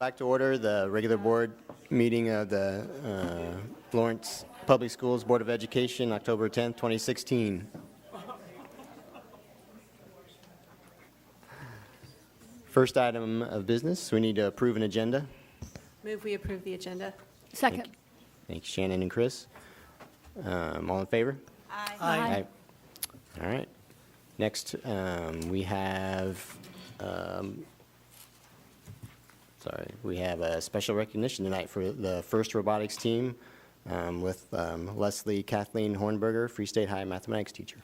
Back to order the regular board meeting of the Lawrence Public Schools Board of Education, October 10th, 2016. First item of business, we need to approve an agenda. Move we approve the agenda. Second. Thanks, Shannon and Chris. All in favor? Aye. Aye. All right. Next, we have a special recognition tonight for the first robotics team with Leslie Kathleen Hornberger, Free State High mathematics teacher.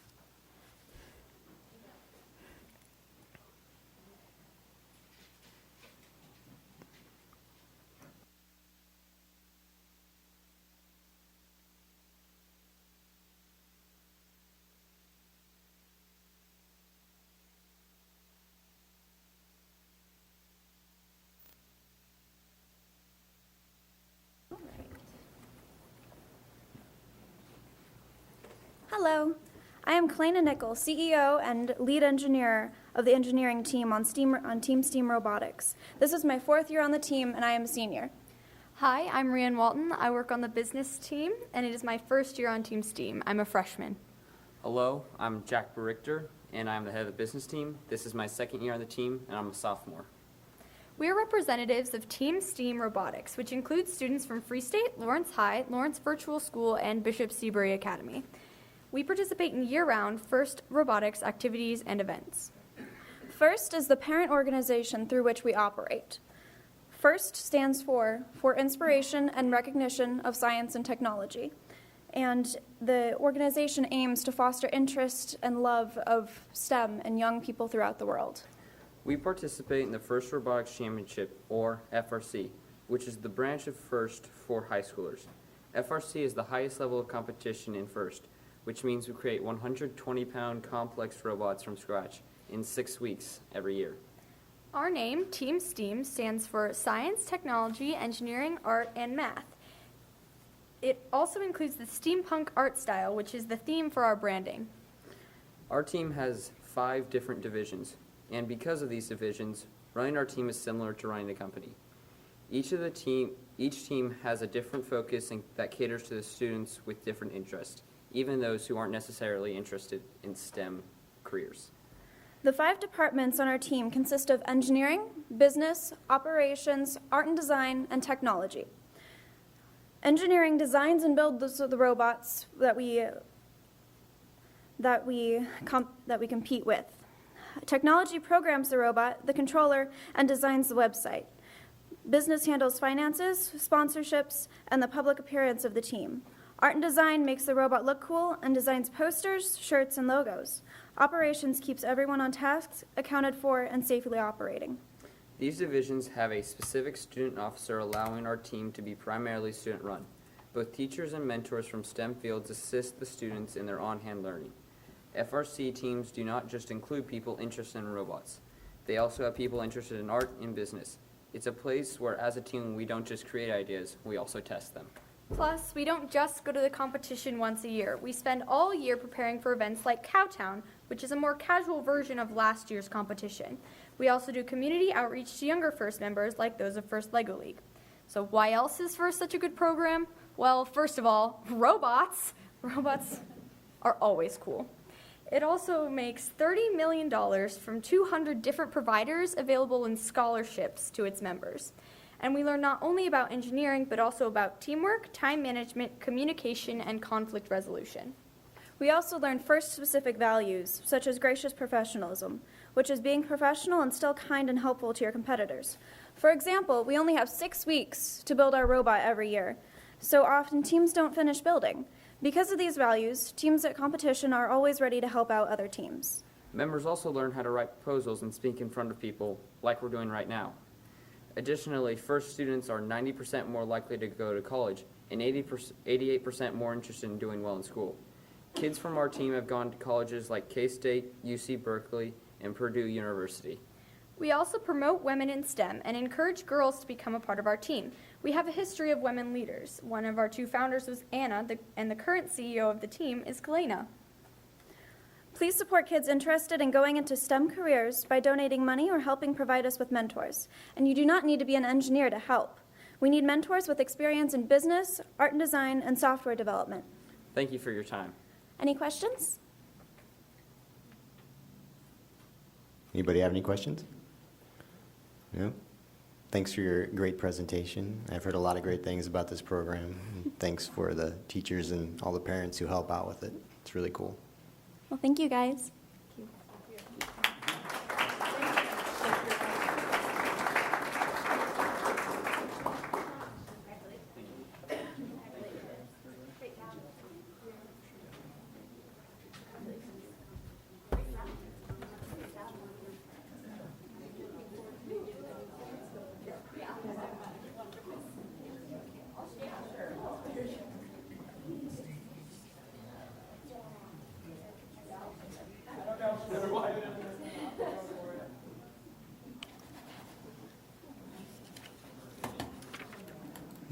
Hello, I am Kalena Nickel, CEO and lead engineer of the engineering team on Team STEAM Robotics. This is my 4th year on the team, and I am a senior. Hi, I'm Rianne Walton. I work on the business team, and it is my first year on Team STEAM. I'm a freshman. Hello, I'm Jack Berichter, and I'm the head of the business team. This is my 2nd year on the team, and I'm a sophomore. We are representatives of Team STEAM Robotics, which includes students from Free State, Lawrence High, Lawrence Virtual School, and Bishop Seabury Academy. We participate in year-round FIRST robotics activities and events. FIRST is the parent organization through which we operate. FIRST stands for Inspiration and Recognition of Science and Technology, and the organization aims to foster interest and love of STEM in young people throughout the world. We participate in the First Robotics Championship, or FRC, which is the branch of FIRST for high schoolers. FRC is the highest level of competition in FIRST, which means we create 120-pound complex robots from scratch in 6 weeks every year. Our name, Team STEAM, stands for Science, Technology, Engineering, Art, and Math. It also includes the steampunk art style, which is the theme for our branding. Our team has 5 different divisions, and because of these divisions, running our team is similar to running a company. Each team has a different focus that caters to the students with different interests, even those who aren't necessarily interested in STEM careers. The 5 departments on our team consist of engineering, business, operations, art and design, and technology. Engineering designs and builds the robots that we compete with. Technology programs the robot, the controller, and designs the website. Business handles finances, sponsorships, and the public appearance of the team. Art and design makes the robot look cool and designs posters, shirts, and logos. Operations keeps everyone on task, accounted for, and safely operating. These divisions have a specific student officer allowing our team to be primarily student-run. Both teachers and mentors from STEM fields assist the students in their on-hand learning. FRC teams do not just include people interested in robots. They also have people interested in art and business. It's a place where, as a team, we don't just create ideas, we also test them. Plus, we don't just go to the competition once a year. We spend all year preparing for events like Cowtown, which is a more casual version of last year's competition. We also do community outreach to younger FIRST members like those of FIRST LEGO League. So why else is FIRST such a good program? Well, first of all, robots. Robots are always cool. It also makes $30 million from 200 different providers available in scholarships to its members. And we learn not only about engineering, but also about teamwork, time management, communication, and conflict resolution. We also learn FIRST-specific values, such as gracious professionalism, which is being professional and still kind and helpful to your competitors. For example, we only have 6 weeks to build our robot every year, so often teams don't finish building. Because of these values, teams at competition are always ready to help out other teams. Members also learn how to write proposals and speak in front of people like we're doing right now. Additionally, FIRST students are 90% more likely to go to college and 88% more interested in doing well in school. Kids from our team have gone to colleges like K-State, UC Berkeley, and Purdue University. We also promote women in STEM and encourage girls to become a part of our team. We have a history of women leaders. One of our 2 founders was Anna, and the current CEO of the team is Kalena. Please support kids interested in going into STEM careers by donating money or helping provide us with mentors. And you do not need to be an engineer to help. We need mentors with experience in business, art and design, and software development. Thank you for your time. Any questions? Anybody have any questions? No? Thanks for your great presentation. I've heard a lot of great things about this program. And thanks for the teachers and all the parents who help out with it. It's really cool. Well, thank you, guys.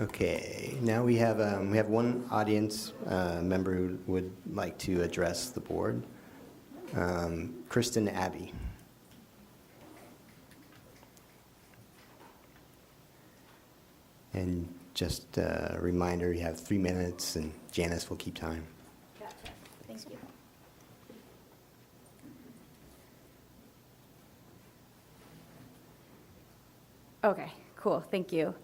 Okay, now we have one audience member who would like to address the board. Kristen Abbey. And just a reminder, you have 3 minutes, and Janice will keep time. Gotcha. Thank you. Okay, cool, thank you.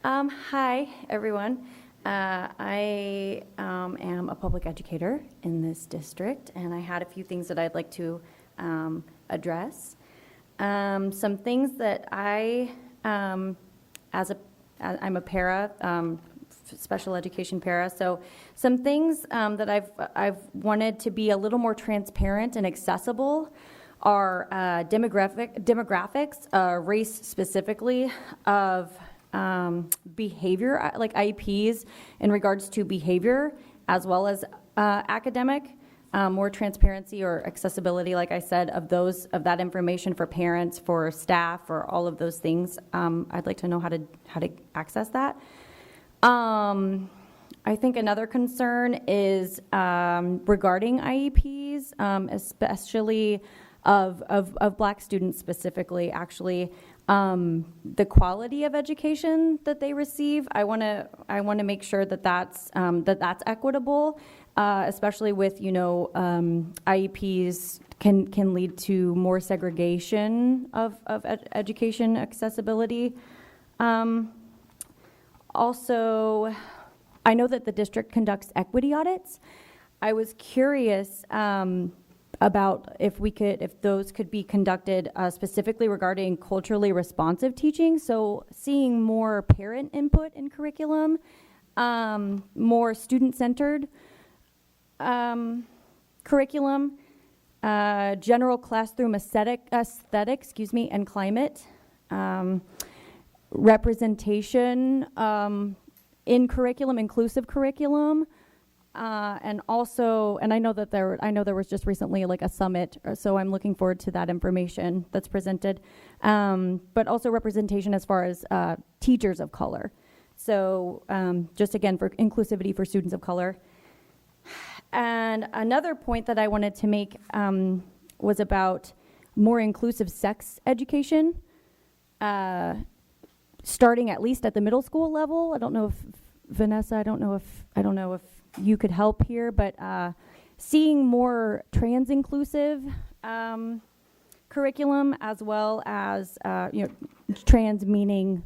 Hi, everyone. I am a public educator in this district, and I had a few things that I'd like to address. Some things that I'm a para, special education para, so some things that I've wanted to be a little more transparent and accessible are demographics, race specifically, of behavior, like IEPs in regards to behavior, as well as academic, more transparency or accessibility, like I said, of that information for parents, for staff, for all of those things. I'd like to know how to access that. I think another concern is regarding IEPs, especially of Black students specifically, actually. The quality of education that they receive, I want to make sure that that's equitable, especially with IEPs can lead to more segregation of education accessibility. Also, I know that the district conducts equity audits. I was curious about if those could be conducted specifically regarding culturally responsive teaching. So seeing more parent input in curriculum, more student-centered curriculum, general classroom aesthetic, and climate, representation in curriculum, inclusive curriculum. And I know that there was just recently like a summit, so I'm looking forward to that information that's presented. But also representation as far as teachers of color. So just again for inclusivity for students of color. And another point that I wanted to make was about more inclusive sex education, starting at least at the middle school level. I don't know if Vanessa, I don't know if you could help here, but seeing more trans-inclusive curriculum, as well as trans meaning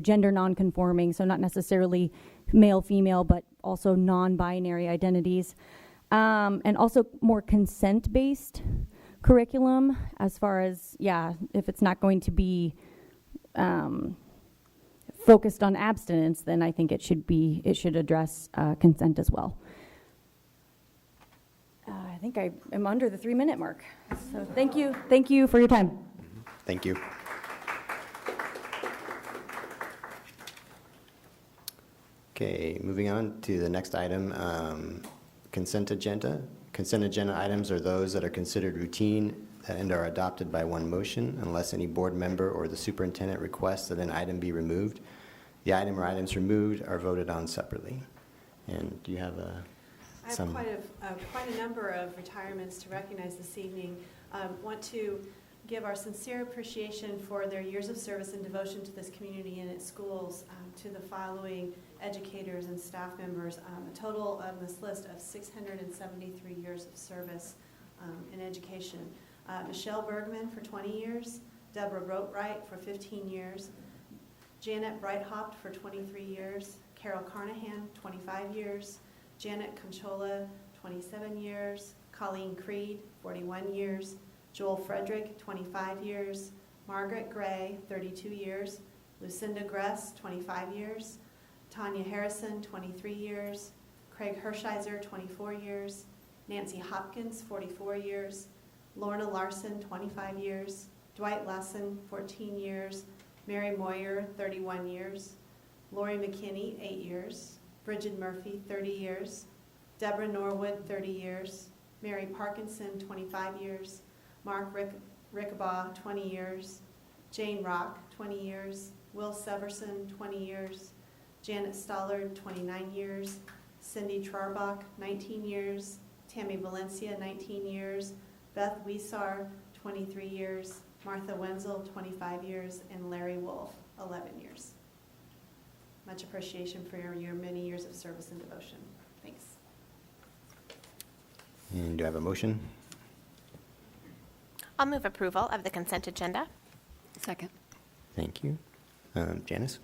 gender non-conforming, so not necessarily male, female, but also non-binary identities, and also more consent-based curriculum, as far as if it's not going to be focused on abstinence, then I think it should address consent as well. I think I am under the 3-minute mark. So thank you for your time. Thank you. Okay, moving on to the next item, consent agenda. Consent agenda items are those that are considered routine and are adopted by one motion unless any board member or the superintendent requests that an item be removed. The item or items removed are voted on separately. And do you have a... I have some. quite a number of retirements to recognize this evening. Want to give our sincere appreciation for their years of service and devotion to this community and its schools to the following educators and staff members. A total of this list of 673 years of service in education. Michelle Bergman for 20 years, Deborah Roatwright for 15 years, Janet Breithaupt for 23 years, Carol Carnahan, 25 years, Janet Conchola, 27 years, Colleen Creed, 41 years, Joel Frederick, 25 years, Margaret Gray, 32 years, Lucinda Gress, 25 years, Tanya Harrison, 23 years, Craig Hershiser, 24 years, Nancy Hopkins, 44 years, Lorna Larson, 25 years, Dwight Lesson, 14 years, Mary Moyer, 31 years, Lori McKinney, 8 years, Bridget Murphy, 30 years, Deborah Norwood, 30 years, Mary Parkinson, 25 years, Mark Rickabaugh, 20 years, Jane Rock, 20 years, Will Severson, 20 years, Janet Stollard, 29 years, Cindy Trarbach, 19 years, Tammy Valencia, 19 years, Beth Wiesar, 23 years, Martha Wenzel, 25 years, and Larry Wolf, 11 years. Much appreciation for your many years of service and devotion. Thanks. And do I have a motion? I'll move approval of the consent agenda. Second. Thank you. Janice?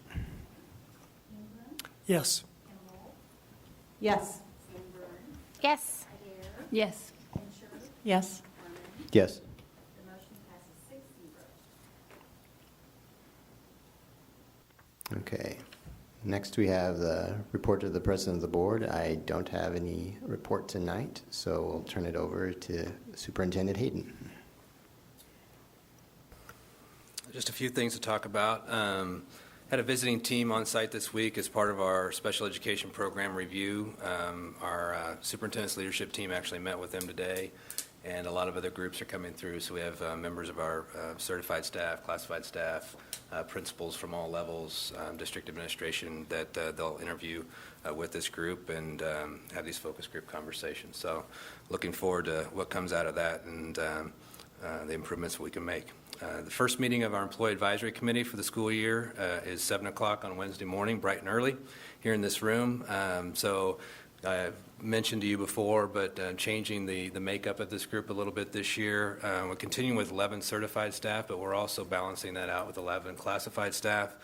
Yes. Yes. Yes. Yes. Yes. Yes. Okay. Next, we have the report to the president of the board. I don't have any report tonight, so we'll turn it over to Superintendent Hayden. Just a few things to talk about. Had a visiting team on site this week as part of our special education program review. Our superintendent's leadership team actually met with them today, and a lot of other groups are coming through. So we have members of our certified staff, classified staff, principals from all levels, district administration that they'll interview with this group and have these focus group conversations. So looking forward to what comes out of that and the improvements we can make. The first meeting of our Employee Advisory Committee for the school year is 7 o'clock on Wednesday morning, bright and early, here in this room. So I mentioned to you before, but changing the makeup of this group a little bit this year. We're continuing with 11 certified staff, but we're also balancing that out with 11 classified staff.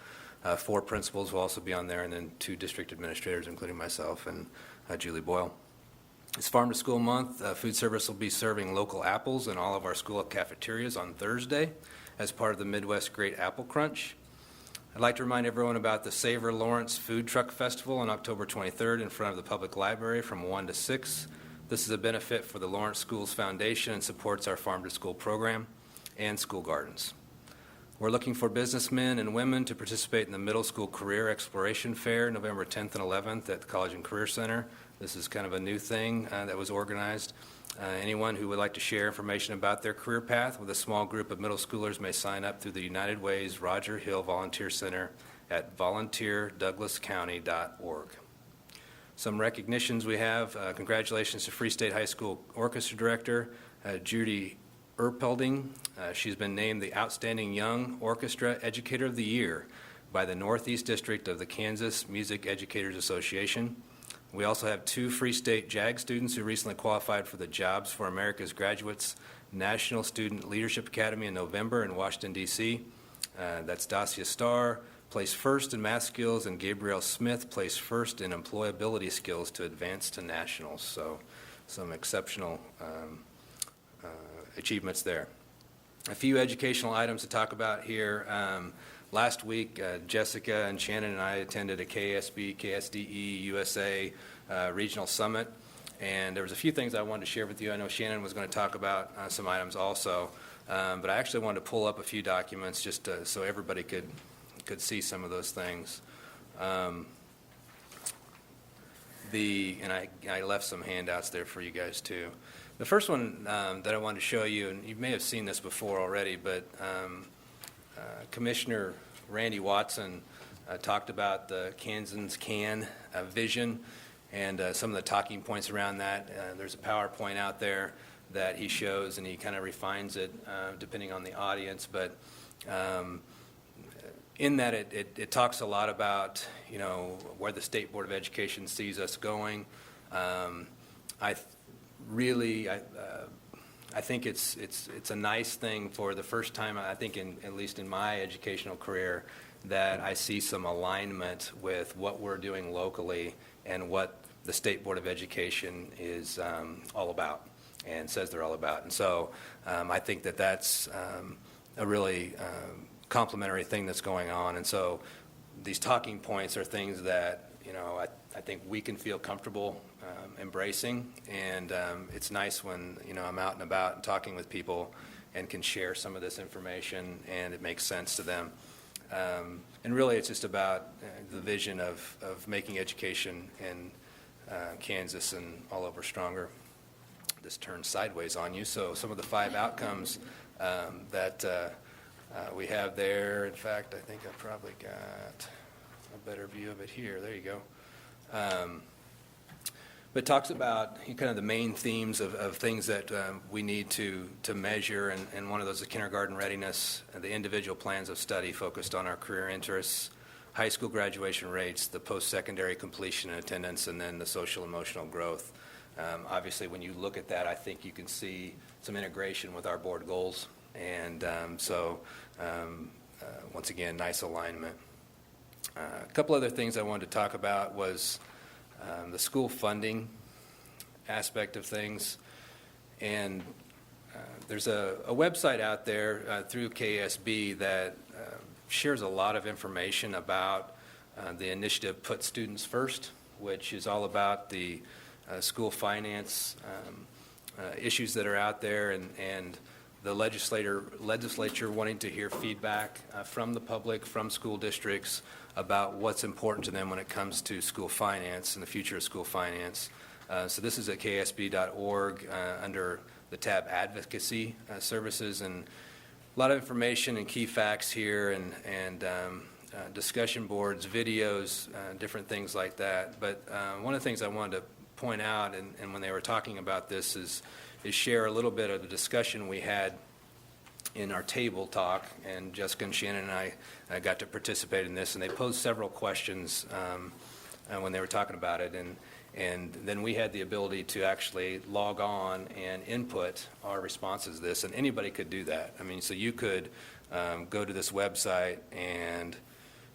4 principals will also be on there, and then 2 district administrators, including myself and Julie Boyle. It's Farm to School Month. Food service will be serving local apples in all of our school cafeterias on Thursday as part of the Midwest Great Apple Crunch. I'd like to remind everyone about the Savor Lawrence Food Truck Festival on October 23rd in front of the public library from 1 to 6. This is a benefit for the Lawrence Schools Foundation and supports our Farm to School program and school gardens. We're looking for businessmen and women to participate in the Middle School Career Exploration Fair November 10th and 11th at the College and Career Center. This is kind of a new thing that was organized. Anyone who would like to share information about their career path with a small group of middle schoolers may sign up through the United Way's Roger Hill Volunteer Center at volunteerdouglascounty.org. Some recognitions we have. Congratulations to Free State High School Orchestra Director Judy Erpelding. She's been named the Outstanding Young Orchestra Educator of the Year by the Northeast District of the Kansas Music Educators Association. We also have 2 Free State JAG students who recently qualified for the Jobs for America's Graduates National Student Leadership Academy in November in Washington, D.C. That's Dacia Starr, placed first in math skills, and Gabrielle Smith placed first in employability skills to advance to nationals. So some exceptional achievements there. A few educational items to talk about here. Last week, Jessica and Shannon and I attended a KSB, KSDE, USA regional summit, and there was a few things I wanted to share with you. I know Shannon was going to talk about some items also, but I actually wanted to pull up a few documents just so everybody could see some of those things. And I left some handouts there for you guys too. The first one that I wanted to show you, and you may have seen this before already, but Commissioner Randy Watson talked about the Kansans Can vision, And some of the talking points around that, there's a PowerPoint out there that he shows, and he kind of refines it depending on the audience. But in that, it talks a lot about, you know, where the State Board of Education sees us going. I think it's a nice thing for the first time, I think, at least in my educational career, that I see some alignment with what we're doing locally and what the State Board of Education is all about and says they're all about. And so I think that that's a really complementary thing that's going on. And so these talking points are things that, you know, I think we can feel comfortable embracing. And it's nice when, you know, I'm out and about and talking with people and can share some of this information and it makes sense to them. And really, it's just about the vision of making education in Kansas and all over stronger. This turns sideways on you. So some of the 5 outcomes that we have there. In fact, I think I probably got a better view of it here. There you go. But it talks about kind of the main themes of things that we need to measure, and one of those is kindergarten readiness, and the individual plans of study focused on our career interests, high school graduation rates, the post-secondary completion and attendance, and then the social emotional growth. Obviously, when you look at that, I think you can see some integration with our board goals, and once again, nice alignment. A couple other things I wanted to talk about was the school funding aspect of things. And there's a website out there through KSB that shares a lot of information about the initiative Put Students First, which is all about the school finance issues that are out there, and the legislature wanting to hear feedback from the public, from school districts, about what's important to them when it comes to school finance and the future of school finance. So this is at ksb.org under the tab Advocacy Services, and a lot of information and key facts here, and discussion boards, videos, different things like that. But one of the things I wanted to point out, and when they were talking about this, is share a little bit of the discussion we had in our table talk, and Jessica and Shannon and I got to participate in this, and they posed several questions when they were talking about it, and then we had the ability to actually log on and input our responses to this, and anybody could do that. I mean, so you could go to this website, and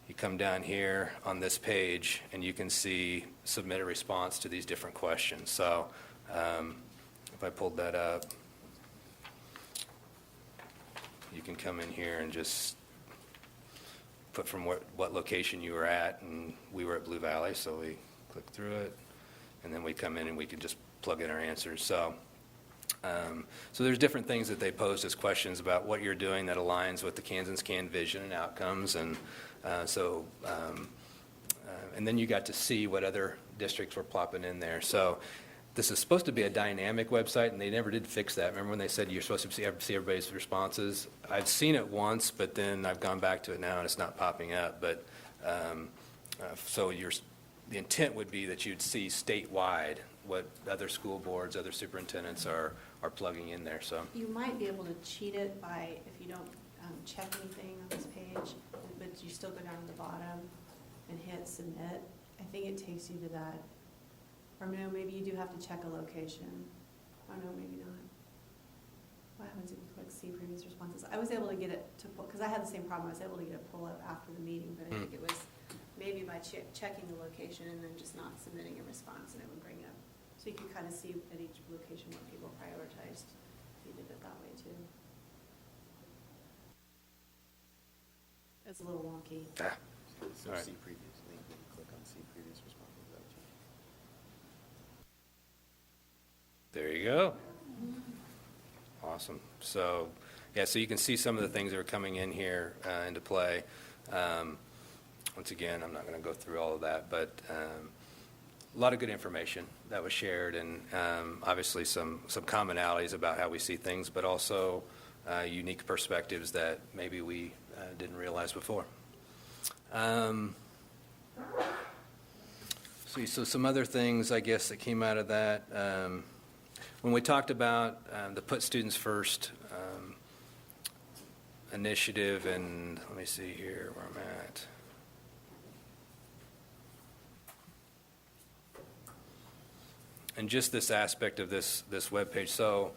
you come down here on this page, and you can see submit a response to these different questions. So if I pulled that up, you can come in here and just put from what location you were at, and we were at Blue Valley, so we click through it, and then we come in and we can just plug in our answers. So there's different things that they posed as questions about what you're doing that aligns with the Kansans Can vision and outcomes, and and then you got to see what other districts were plopping in there. So this is supposed to be a dynamic website, and they never did fix that. Remember when they said you're supposed to see everybody's responses? I've seen it once, but then I've gone back to it now, and it's not popping up. But so the intent would be that you'd see statewide what other school boards, other superintendents are plugging in there. So You might be able to cheat it by, if you don't check anything on this page, but you still go down to the bottom and hit submit. I think it takes you to that. Or no, maybe you do have to check a location. Oh, no, maybe not. What happens if you click see previous responses? I was able to get it to pull, because I had the same problem. I was able to get it pull up after the meeting, but I think it was maybe by checking the location and then just not submitting a response, and it would bring up. So you can kind of see at each location what people prioritized. If you did it that way too. It's a little wonky. So All right. see previous link, then click on see previous responses. Is that what you- there you go. Awesome. So, yeah, so you can see some of the things that are coming in here into play. Once again, I'm not going to go through all of that, but a lot of good information that was shared, and obviously some commonalities about how we see things, but also unique perspectives that maybe we didn't realize before. So see, so some other things, I guess, that came out of that. When we talked about the Put Students First initiative, and let me see here where I'm at. And just this aspect of this webpage. So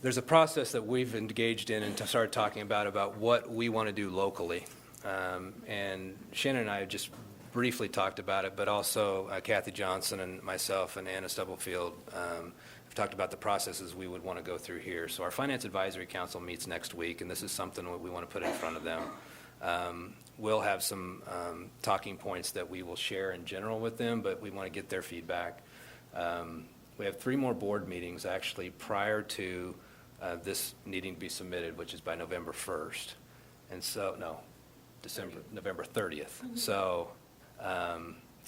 there's a process that we've engaged in and started talking about what we want to do locally. And Shannon and I have just briefly talked about it, but also Kathy Johnson and myself and Anna Stubblefield have talked about the processes we would want to go through here. So our Finance Advisory Council meets next week, and this is something that we want to put in front of them. We'll have some talking points that we will share in general with them, but we want to get their feedback. We have 3 more board meetings actually prior to this needing to be submitted, which is by November 1st. And so, no, November 30th. So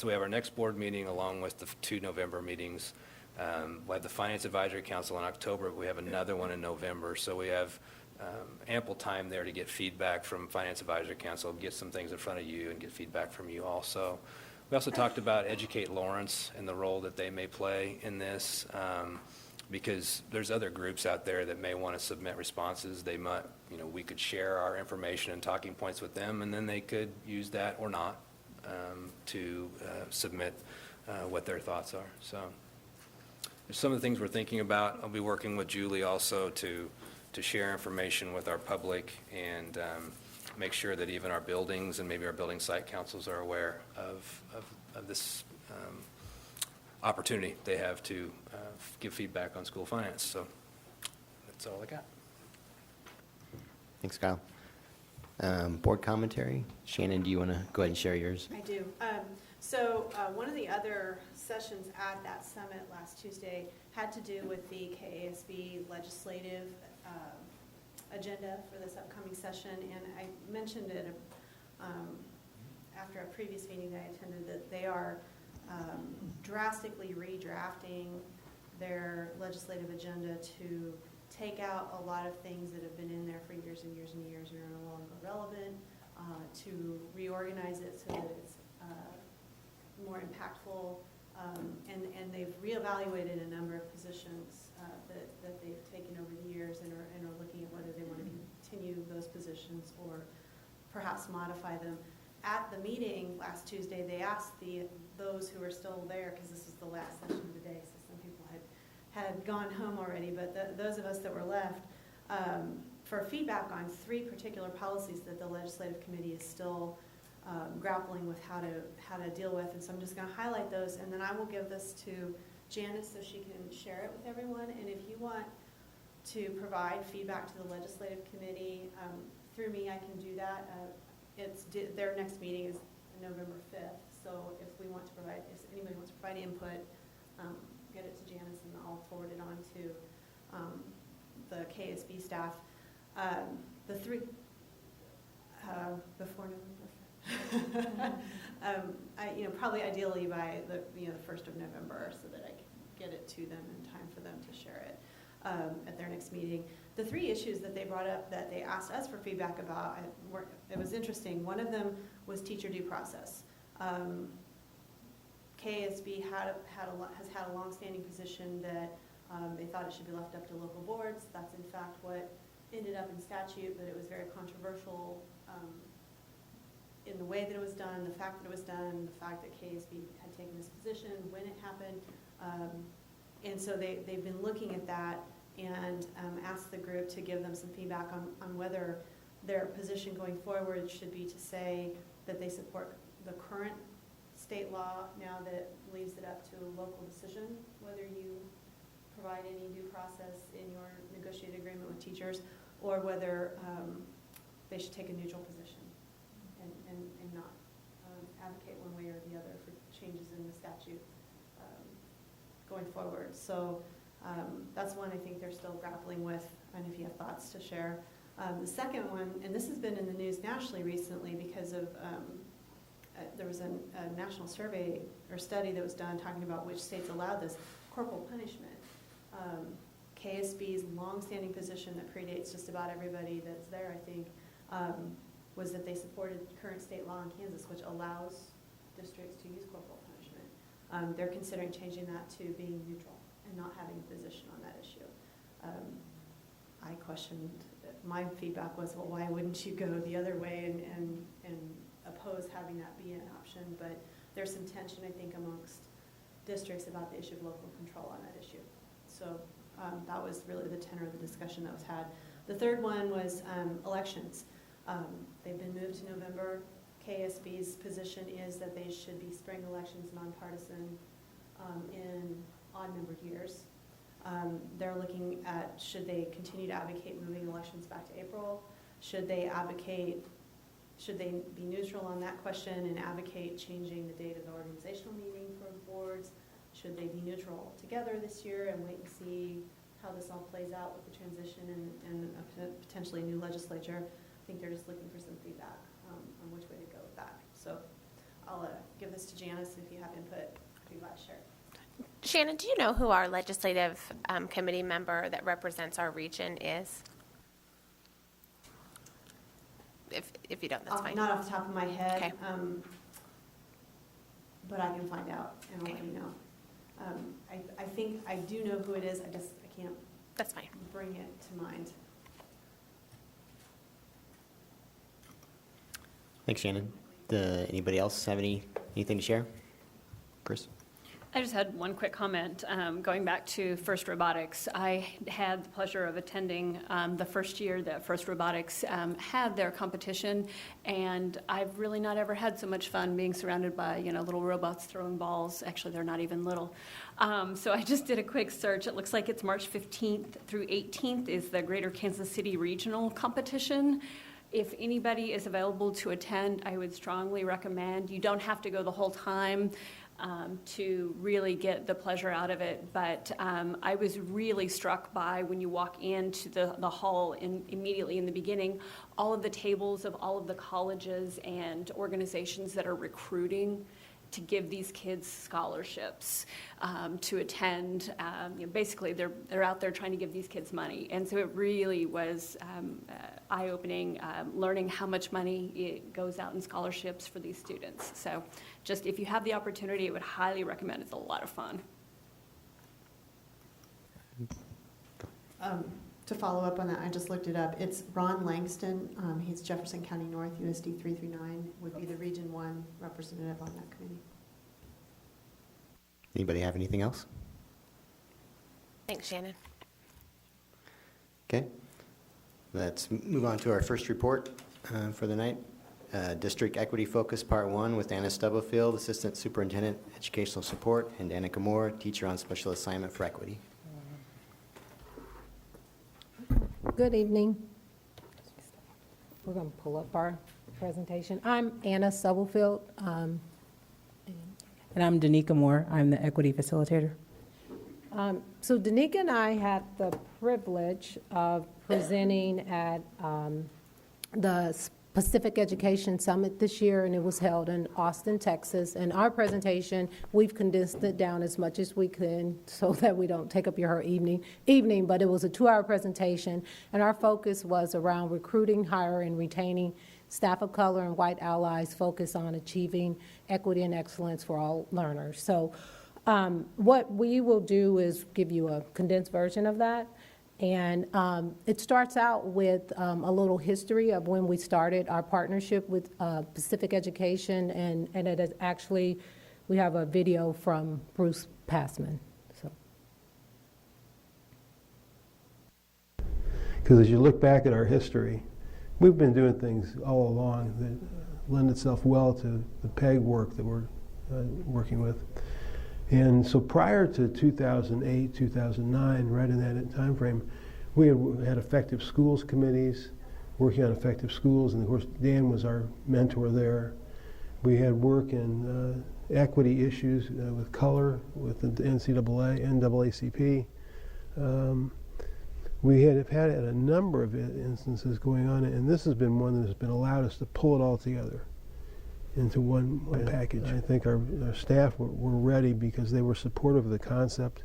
we have our next board meeting along with the 2 November meetings. We have the Finance Advisory Council in October, but we have another one in November. So we have ample time there to get feedback from Finance Advisory Council, get some things in front of you and get feedback from you also. We also talked about Educate Lawrence and the role that they may play in this, because there's other groups out there that may want to submit responses. They might, we could share our information and talking points with them, and then they could use that or not to submit what their thoughts are. So there's some of the things we're thinking about. I'll be working with Julie also to share information with our public and make sure that even our buildings and maybe our building site councils are aware of this opportunity they have to give feedback on school finance. So that's all I got. Thanks, Kyle. Board commentary. Shannon, do you want to go ahead and share yours? I do. So one of the other sessions at that summit last Tuesday had to do with the KASB legislative agenda for this upcoming session, and I mentioned it after a previous meeting that I attended that they are drastically redrafting their legislative agenda to take out a lot of things that have been in there for years and years and years and are no longer relevant, to reorganize it so that it's more impactful, and they've reevaluated a number of positions that they've taken over the years and are looking at whether they want to continue those positions or perhaps modify them. At the meeting last Tuesday, they asked those who are still there, because this is the last session of the day, so some people had gone home already, but those of us that were left, for feedback on 3 particular policies that the legislative committee is still grappling with how to deal with. And so I'm just going to highlight those, and then I will give this to Janice so she can share it with everyone. And if you want to provide feedback to the legislative committee through me, I can do that. Their next meeting is November 5th, so if anybody wants to provide input, get it to Janice and I'll forward it on to the KSB staff. The 3 before November 5th. Probably ideally by the 1st of November, so that I can get it to them in time for them to share it at their next meeting. The 3 issues that they brought up that they asked us for feedback about, it was interesting. One of them was teacher due process. KSB has had a long-standing position that they thought it should be left up to local boards. That's in fact what ended up in statute, but it was very controversial in the way that it was done, the fact that it was done, the fact that KSB had taken this position, when it happened. And so they've been looking at that and asked the group to give them some feedback on whether their position going forward should be to say that they support the current state law now that leaves it up to a local decision, whether you provide any due process in your negotiated agreement with teachers, or whether they should take a neutral position and not advocate one way or the other for changes in the statute going forward. So that's one I think they're still grappling with, and if you have thoughts to share. The second one, and this has been in the news nationally recently because of there was a national survey or study that was done talking about which states allowed this, corporal punishment. KSB's longstanding position that predates just about everybody that's there, I think, was that they supported current state law in Kansas, which allows districts to use corporal punishment. They're considering changing that to being neutral and not having a position on that issue. I questioned, my feedback was, well, why wouldn't you go the other way and oppose having that be an option? But there's some tension, I think, amongst districts about the issue of local control on that issue. So that was really the tenor of the discussion that was had. The third one was elections. They've been moved to November. KSB's position is that they should be spring elections, nonpartisan, in odd-numbered years. They're looking at, should they continue to advocate moving elections back to April? Should they be neutral on that question and advocate changing the date of the organizational meeting for boards? Should they be neutral together this year and wait and see how this all plays out with the transition and a potentially new legislature? I think they're just looking for some feedback on which way to go with that. So I'll give this to Janice. If you have input, I'd be glad to share. Shannon, do you know who our legislative committee member that represents our region is? If you don't, that's fine. Not off the top of my head, Okay. But I can find out and I'll let you know. I think I do know who it is. I can't That's fine. bring it to mind. Thanks, Shannon. Anybody else have anything to share? Chris? I just had one quick comment. Going back to FIRST Robotics, I had the pleasure of attending the first year that FIRST Robotics had their competition, and I've really not ever had so much fun being surrounded by, little robots throwing balls. Actually, they're not even little. So I just did a quick search. It looks like it's March 15th through 18th is the Greater Kansas City Regional Competition. If anybody is available to attend, I would strongly recommend. You don't have to go the whole time to really get the pleasure out of it. But I was really struck by when you walk into the hall immediately in the beginning, all of the tables of all of the colleges and organizations that are recruiting to give these kids scholarships to attend. Basically, they're out there trying to give these kids money. And so it really was eye-opening, learning how much money it goes out in scholarships for these students. So just if you have the opportunity, I would highly recommend it. It's a lot of fun. To follow up on that, I just looked it up. It's Ron Langston. He's Jefferson County North, USD 339, would be the Region 1 representative on that committee. Anybody have anything else? Thanks, Shannon. Okay. Let's move on to our first report for the night. District Equity Focus Part 1 with Anna Stubblefield, Assistant Superintendent, Educational Support, and Danica Moore, Teacher on Special Assignment for Equity. Good evening. We're going to pull up our presentation. I'm Anna Stubblefield, and I'm Danica Moore. I'm the equity facilitator. So Danica and I had the privilege of presenting at the Pacific Education Summit this year, and it was held in Austin, Texas. And our presentation, we've condensed it down as much as we can so that we don't take up your evening, but it was a 2-hour presentation, and our focus was around recruiting, hiring, retaining staff of color and white allies, focused on achieving equity and excellence for all learners. So what we will do is give you a condensed version of that. And it starts out with a little history of when we started our partnership with Pacific Education, and it is actually, we have a video from Bruce Passman. So, because as you look back at our history, we've been doing things all along that lend itself well to the PEG work that we're working with. And so prior to 2008, 2009, right in that time frame, we had effective schools committees, working on effective schools, and of course Dan was our mentor there. We had work in equity issues with color, with the NAACP. We have had a number of instances going on, and this has been one that has been allowed us to pull it all together into one package. I think our staff were ready because they were supportive of the concept.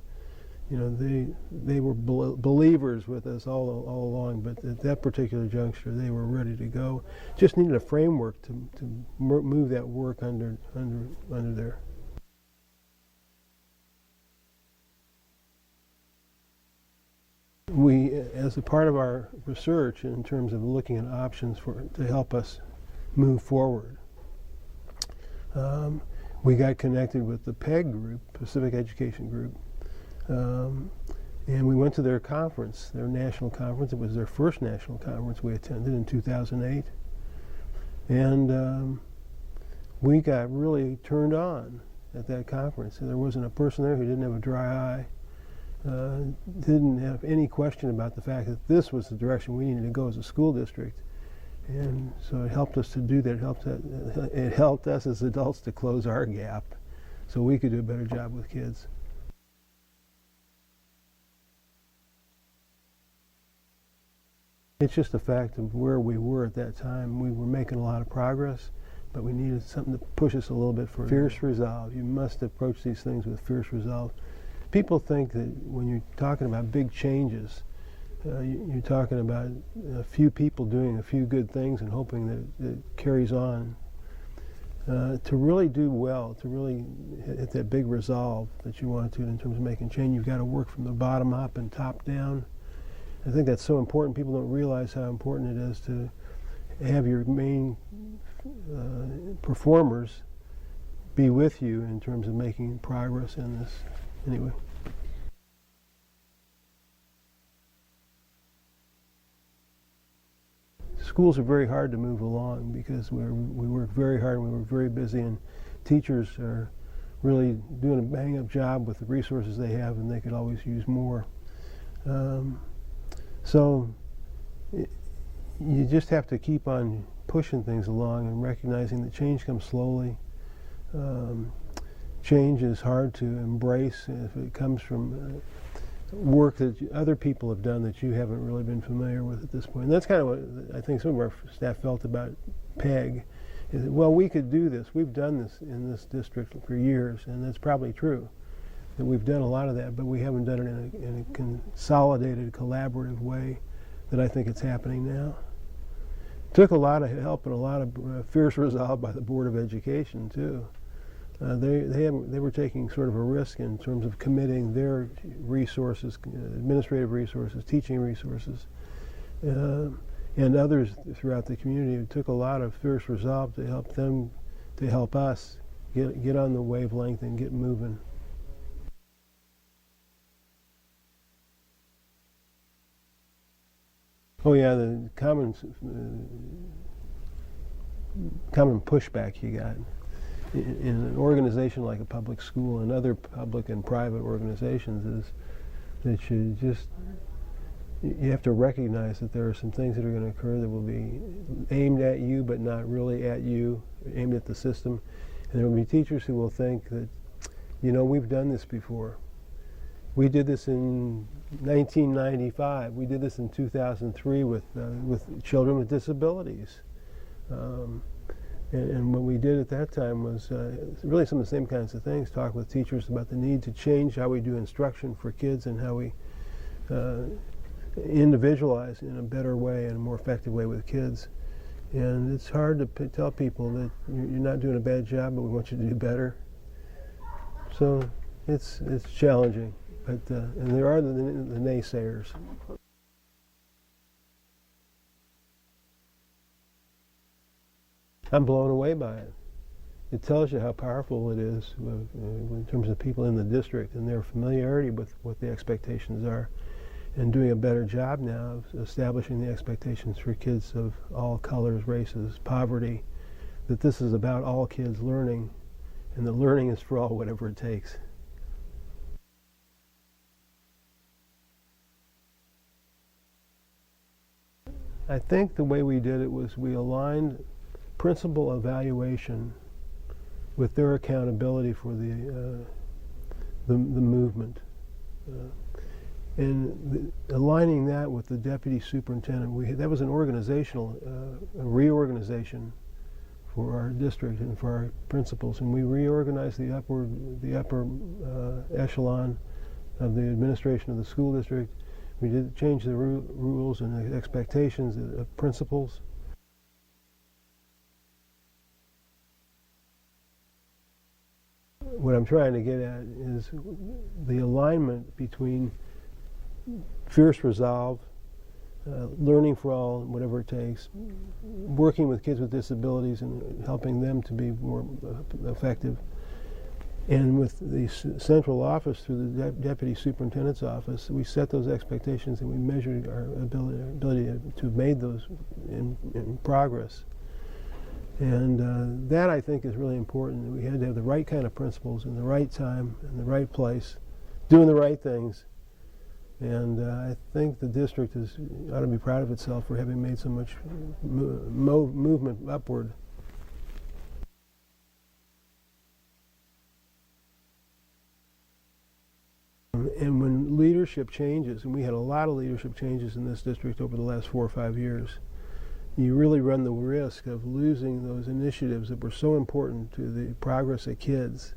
They were believers with us all along, but at that particular juncture, they were ready to go. Just needed a framework to move that work under there. as a part of our research in terms of looking at options to help us move forward, we got connected with the PEG group, Pacific Education Group, and we went to their conference, their national conference. It was their first national conference we attended in 2008. And we got really turned on at that conference. There wasn't a person there who didn't have a dry eye, didn't have any question about the fact that this was the direction we needed to go as a school district. And so it helped us to do that. It helped us as adults to close our gap so we could do a better job with kids. It's just a fact of where we were at that time. We were making a lot of progress, but we needed something to push us a little bit further. Fierce resolve. You must approach these things with fierce resolve. People think that when you're talking about big changes, you're talking about a few people doing a few good things and hoping that it carries on. To really do well, to really hit that big resolve that you want to in terms of making change, you've got to work from the bottom up and top down. I think that's so important. People don't realize how important it is to have your main performers be with you in terms of making progress in this. Anyway. Schools are very hard to move along because we work very hard and we work very busy, and teachers are really doing a bang-up job with the resources they have, and they could always use more. So you just have to keep on pushing things along and recognizing that change comes slowly. Change is hard to embrace if it comes from work that other people have done that you haven't really been familiar with at this point. And that's kind of what I think some of our staff felt about PEG. Is that, well, we could do this. We've done this in this district for years, and that's probably true. That we've done a lot of that, but we haven't done it in a consolidated, collaborative way that I think it's happening now. It took a lot of help and a lot of fierce resolve by the Board of Education, too. They were taking sort of a risk in terms of committing their resources, administrative resources, teaching resources, and others throughout the community. It took a lot of fierce resolve to help them, to help us get on the wavelength and get moving. Oh yeah, the common pushback you got in an organization like a public school and other public and private organizations is that you have to recognize that there are some things that are going to occur that will be aimed at you but not really at you, aimed at the system. And there will be teachers who will think that, you know, we've done this before. We did this in 1995. We did this in 2003 with children with disabilities. And what we did at that time was really some of the same kinds of things, talk with teachers about the need to change how we do instruction for kids and how we individualize in a better way and a more effective way with kids. And it's hard to tell people that you're not doing a bad job, but we want you to do better. So it's challenging, but and there are the naysayers. I'm blown away by it. It tells you how powerful it is in terms of people in the district and their familiarity with what the expectations are, and doing a better job now of establishing the expectations for kids of all colors, races, poverty, that this is about all kids learning, and that learning is for all, whatever it takes. I think the way we did it was we aligned principal evaluation with their accountability for the movement, and aligning that with the deputy superintendent. That was an organizational a reorganization for our district and for our principals, and we reorganized the upper echelon of the administration of the school district. We did change the rules and the expectations of principals. What I'm trying to get at is the alignment between fierce resolve learning for all, whatever it takes, working with kids with disabilities and helping them to be more effective. And with the central office through the deputy superintendent's office, we set those expectations and we measured our ability to have made those in progress. And that, I think, is really important. We had to have the right kind of principals in the right time, in the right place, doing the right things. And I think the district ought to be proud of itself for having made so much movement upward. And when leadership changes, and we had a lot of leadership changes in this district over the last 4 or 5 years, you really run the risk of losing those initiatives that were so important to the progress of kids.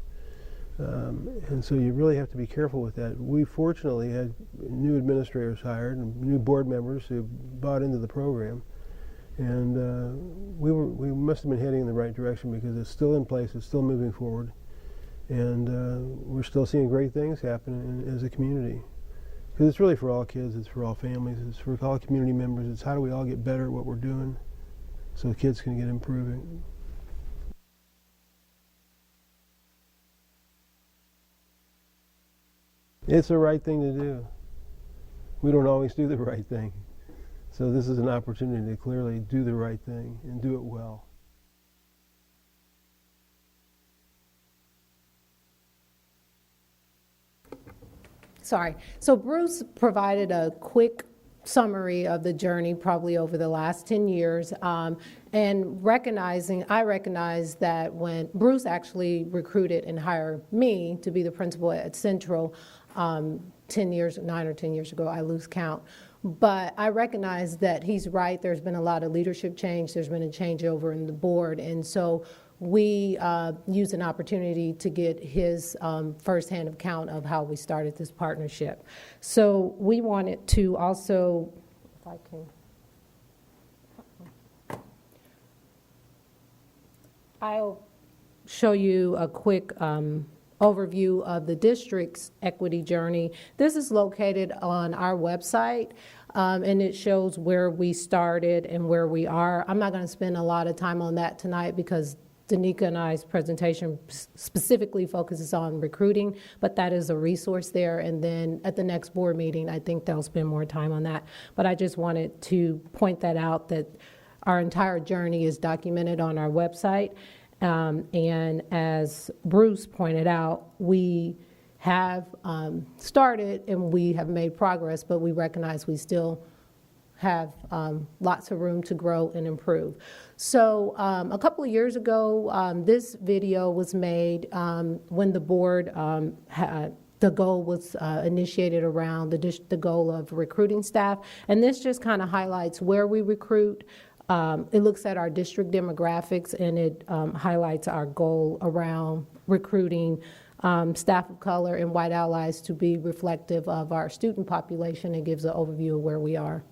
And so you really have to be careful with that. We fortunately had new administrators hired and new board members who bought into the program. And we must have been heading in the right direction because it's still in place, it's still moving forward. And we're still seeing great things happen as a community. Because it's really for all kids, it's for all families, it's for all community members. It's how do we all get better at what we're doing so kids can get improving. It's the right thing to do. We don't always do the right thing. So this is an opportunity to clearly do the right thing and do it well. Sorry. So Bruce provided a quick summary of the journey probably over the last 10 years. And I recognize that when Bruce actually recruited and hired me to be the principal at Central 9 or 10 years ago, I lose count. But I recognize that he's right. There's been a lot of leadership change. There's been a changeover in the board. And so we used an opportunity to get his firsthand account of how we started this partnership. So we wanted to also, if I can, I'll show you a quick overview of the district's equity journey. This is located on our website, and it shows where we started and where we are. I'm not going to spend a lot of time on that tonight because Danica and I's presentation specifically focuses on recruiting, but that is a resource there. And then at the next board meeting, I think they'll spend more time on that. But I just wanted to point that out, that our entire journey is documented on our website. And as Bruce pointed out, we have started and we have made progress, but we recognize we still have lots of room to grow and improve. So a couple of years ago, this video was made when the board the goal was initiated around the goal of recruiting staff. And this just kind of highlights where we recruit. It looks at our district demographics, and it highlights our goal around recruiting staff of color and white allies to be reflective of our student population. It gives an overview of where we are.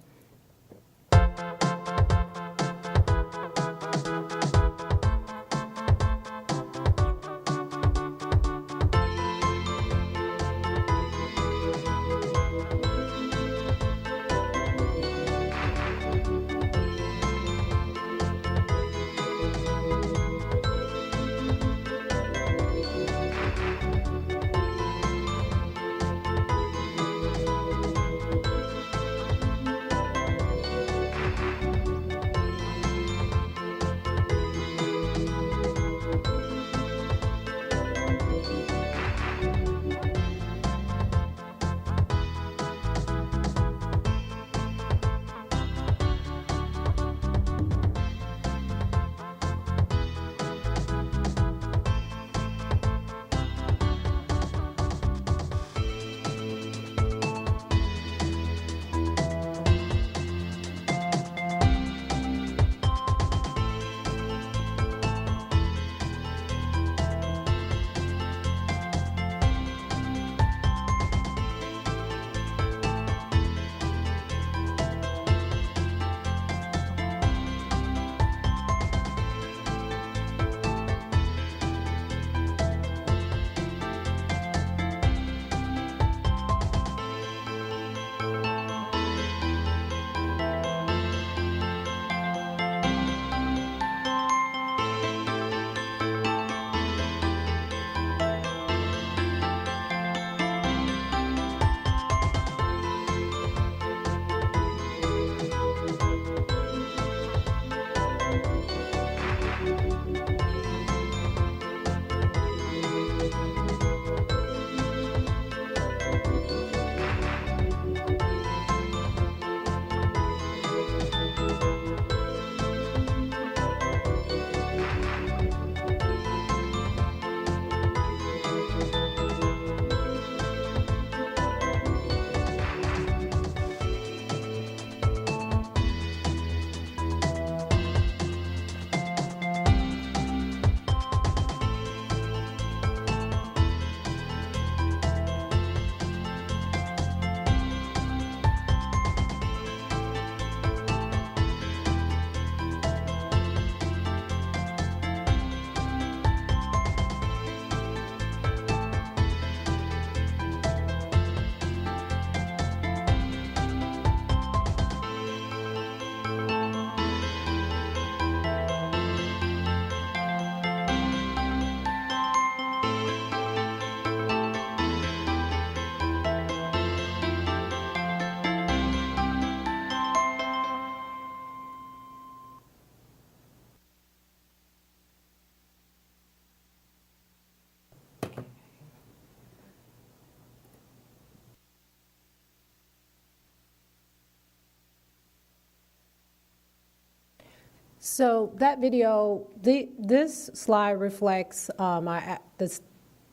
So that video, this slide reflects the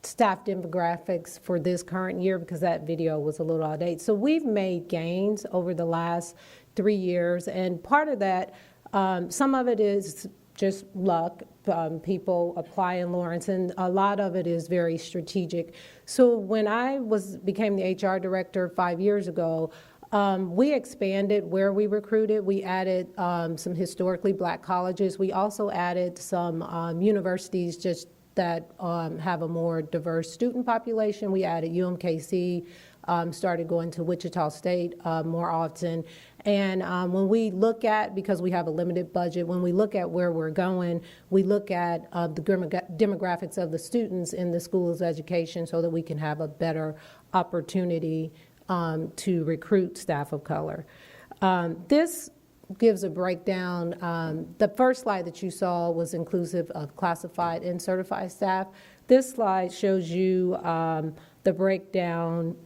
staff demographics for this current year because that video was a little outdated. So we've made gains over the last 3 years, and part of that, some of it is just luck. People apply in Lawrence, and a lot of it is very strategic. So when I became the HR director 5 years ago, we expanded where we recruited. We added some historically black colleges. We also added some universities just that have a more diverse student population. We added UMKC, started going to Wichita State more often. And when we look at, because we have a limited budget, when we look at where we're going, we look at the demographics of the students in the schools of education so that we can have a better opportunity to recruit staff of color. This gives a breakdown. The first slide that you saw was inclusive of classified and certified staff. This slide shows you the breakdown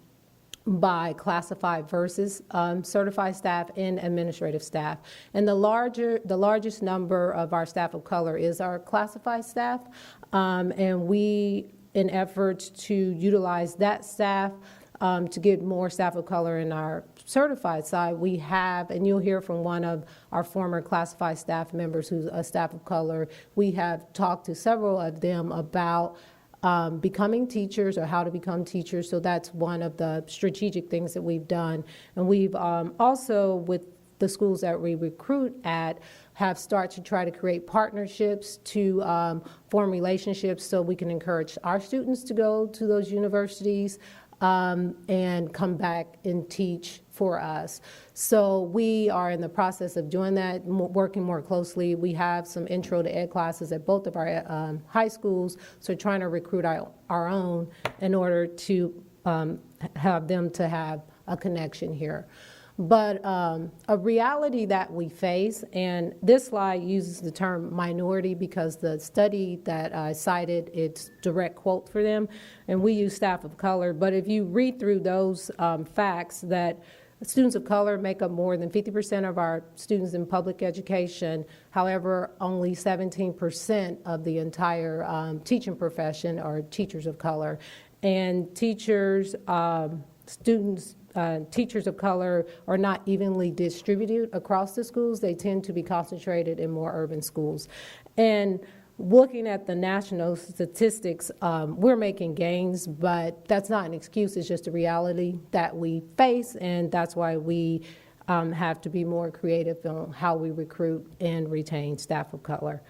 by classified versus certified staff and administrative staff. And the largest number of our staff of color is our classified staff. And we, in efforts to utilize that staff, to get more staff of color in our certified side, we have, and you'll hear from one of our former classified staff members who's a staff of color, we have talked to several of them about becoming teachers or how to become teachers. So that's one of the strategic things that we've done. And we've also, with the schools that we recruit at, have started to try to create partnerships to form relationships so we can encourage our students to go to those universities and come back and teach for us. So we are in the process of doing that, working more closely. We have some intro to ed classes at both of our high schools, so trying to recruit our own in order to have them to have a connection here. But a reality that we face, and this slide uses the term minority because the study that I cited, it's direct quote for them, and we use staff of color. But if you read through those facts, that students of color make up more than 50% of our students in public education. However, only 17% of the entire teaching profession are teachers of color. And teachers, teachers of color are not evenly distributed across the schools. They tend to be concentrated in more urban schools. And looking at the national statistics, we're making gains, but that's not an excuse. It's just a reality that we face, and that's why we have to be more creative on how we recruit and retain staff of color.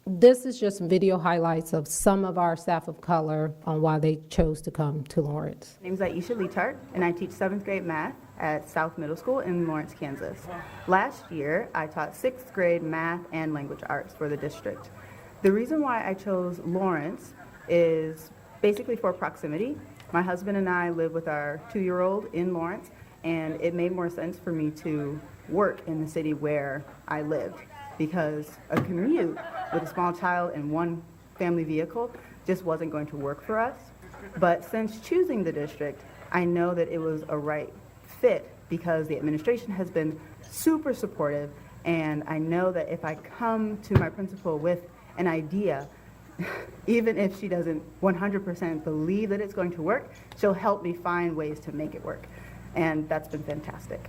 This is just video highlights of some of our staff of color on why they chose to come to Lawrence. My name is Aisha Leetart, and I teach 7th grade math at South Middle School in Lawrence, Kansas. Last year, I taught 6th grade math and language arts for the district. The reason why I chose Lawrence is basically for proximity. My husband and I live with our 2-year-old in Lawrence, and it made more sense for me to work in the city where I lived, because a commute with a small child and one family vehicle just wasn't going to work for us. But since choosing the district, I know that it was a right fit because the administration has been super supportive, and I know that if I come to my principal with an idea, even if she doesn't 100% believe that it's going to work, she'll help me find ways to make it work. And that's been fantastic.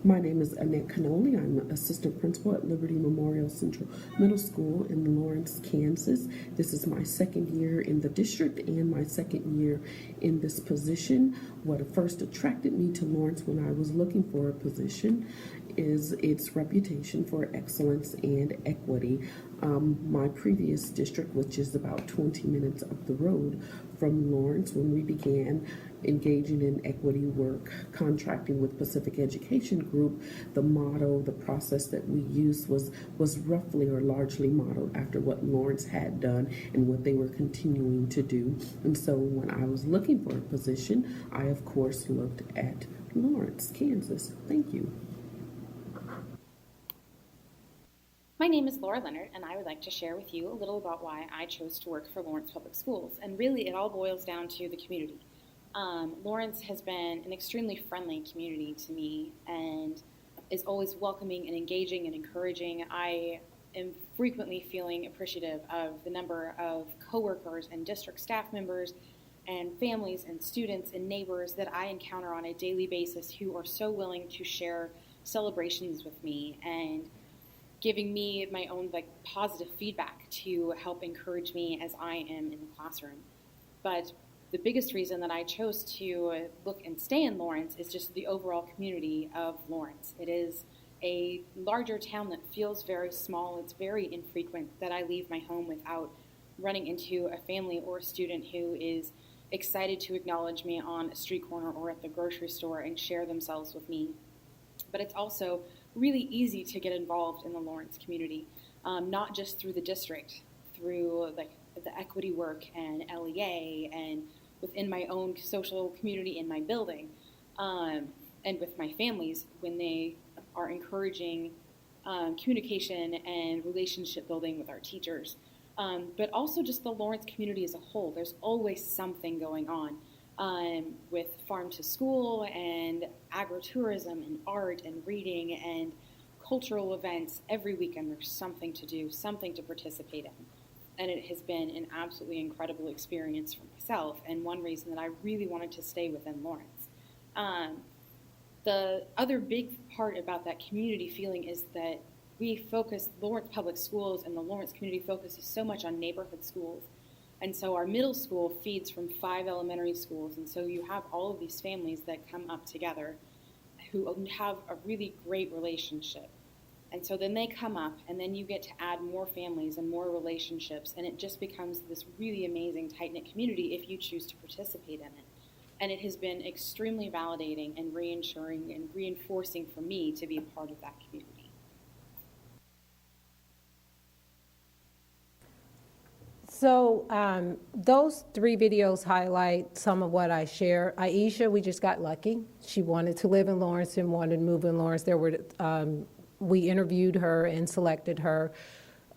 My name is Annette Cannoli. I'm an assistant principal at Liberty Memorial Central Middle School in Lawrence, Kansas. This is my 2nd year in the district and my 2nd year in this position. What first attracted me to Lawrence when I was looking for a position is its reputation for excellence and equity. My previous district, which is about 20 minutes up the road from Lawrence, when we began engaging in equity work, contracting with Pacific Education Group, the motto, the process that we used was roughly or largely modeled after what Lawrence had done and what they were continuing to do. And so when I was looking for a position, I of course looked at Lawrence, Kansas. Thank you. My name is Laura Leonard, and I would like to share with you a little about why I chose to work for Lawrence Public Schools. And really, it all boils down to the community. Lawrence has been an extremely friendly community to me, and is always welcoming and engaging and encouraging. I am frequently feeling appreciative of the number of coworkers and district staff members and families and students and neighbors that I encounter on a daily basis who are so willing to share celebrations with me and giving me my own positive feedback to help encourage me as I am in the classroom. But the biggest reason that I chose to look and stay in Lawrence is just the overall community of Lawrence. It is a larger town that feels very small. It's very infrequent that I leave my home without running into a family or a student who is excited to acknowledge me on a street corner or at the grocery store and share themselves with me. But it's also really easy to get involved in the Lawrence community, not just through the district, through the equity work and LEA and within my own social community in my building, and with my families when they are encouraging communication and relationship building with our teachers. But also just the Lawrence community as a whole. There's always something going on with farm to school and agritourism and art and reading and cultural events. Every weekend there's something to do, something to participate in. And it has been an absolutely incredible experience for myself, and one reason that I really wanted to stay within Lawrence. The other big part about that community feeling is that Lawrence Public Schools and the Lawrence community focuses so much on neighborhood schools. And so our middle school feeds from 5 elementary schools, and so you have all of these families that come up together who have a really great relationship. And so then they come up, and then you get to add more families and more relationships, and it just becomes this really amazing, tight-knit community if you choose to participate in it. And it has been extremely validating and reassuring and reinforcing for me to be a part of that community. So those 3 videos highlight some of what I share. Aisha, we just got lucky. She wanted to live in Lawrence and wanted to move in Lawrence. We interviewed her and selected her.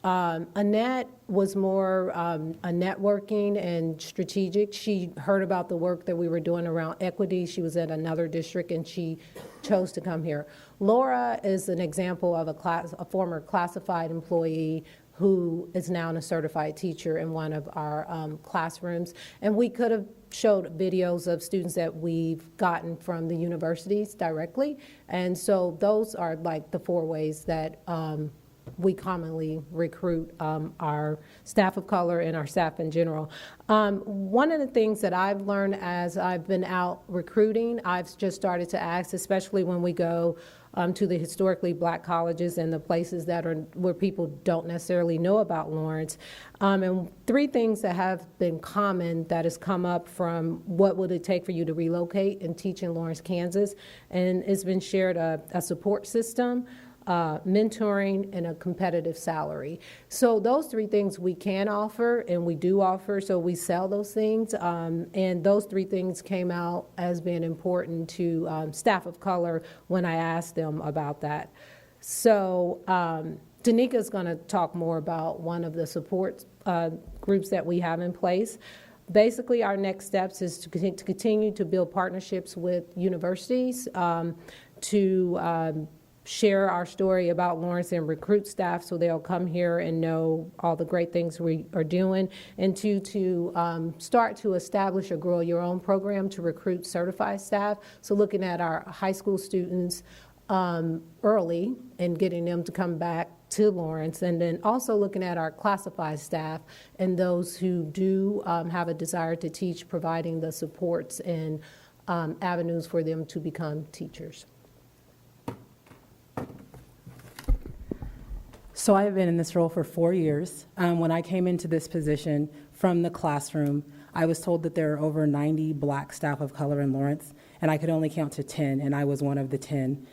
Annette was more a networking and strategic. She heard about the work that we were doing around equity. She was at another district and she chose to come here. Laura is an example of a former classified employee who is now a certified teacher in one of our classrooms. And we could have showed videos of students that we've gotten from the universities directly. And so those are like the 4 ways that we commonly recruit our staff of color and our staff in general. One of the things that I've learned as I've been out recruiting, I've just started to ask, especially when we go to the historically black colleges and the places that are where people don't necessarily know about Lawrence. And 3 things that have been common that has come up from what would it take for you to relocate and teach in Lawrence, Kansas. And it's been shared a support system, mentoring, and a competitive salary. So those 3 things we can offer, and we do offer, so we sell those things. And those 3 things came out as being important to staff of color when I asked them about that. So Danika's going to talk more about one of the support groups that we have in place. Basically, our next steps is to continue to build partnerships with universities to share our story about Lawrence and recruit staff so they'll come here and know all the great things we are doing, and to start to establish or grow your own program to recruit certified staff. So looking at our high school students early and getting them to come back to Lawrence, and then also looking at our classified staff and those who do have a desire to teach, providing the supports and avenues for them to become teachers. So I've been in this role for 4 years. When I came into this position from the classroom, I was told that there are over 90 black staff of color in Lawrence, and I could only count to 10, and I was one of the 10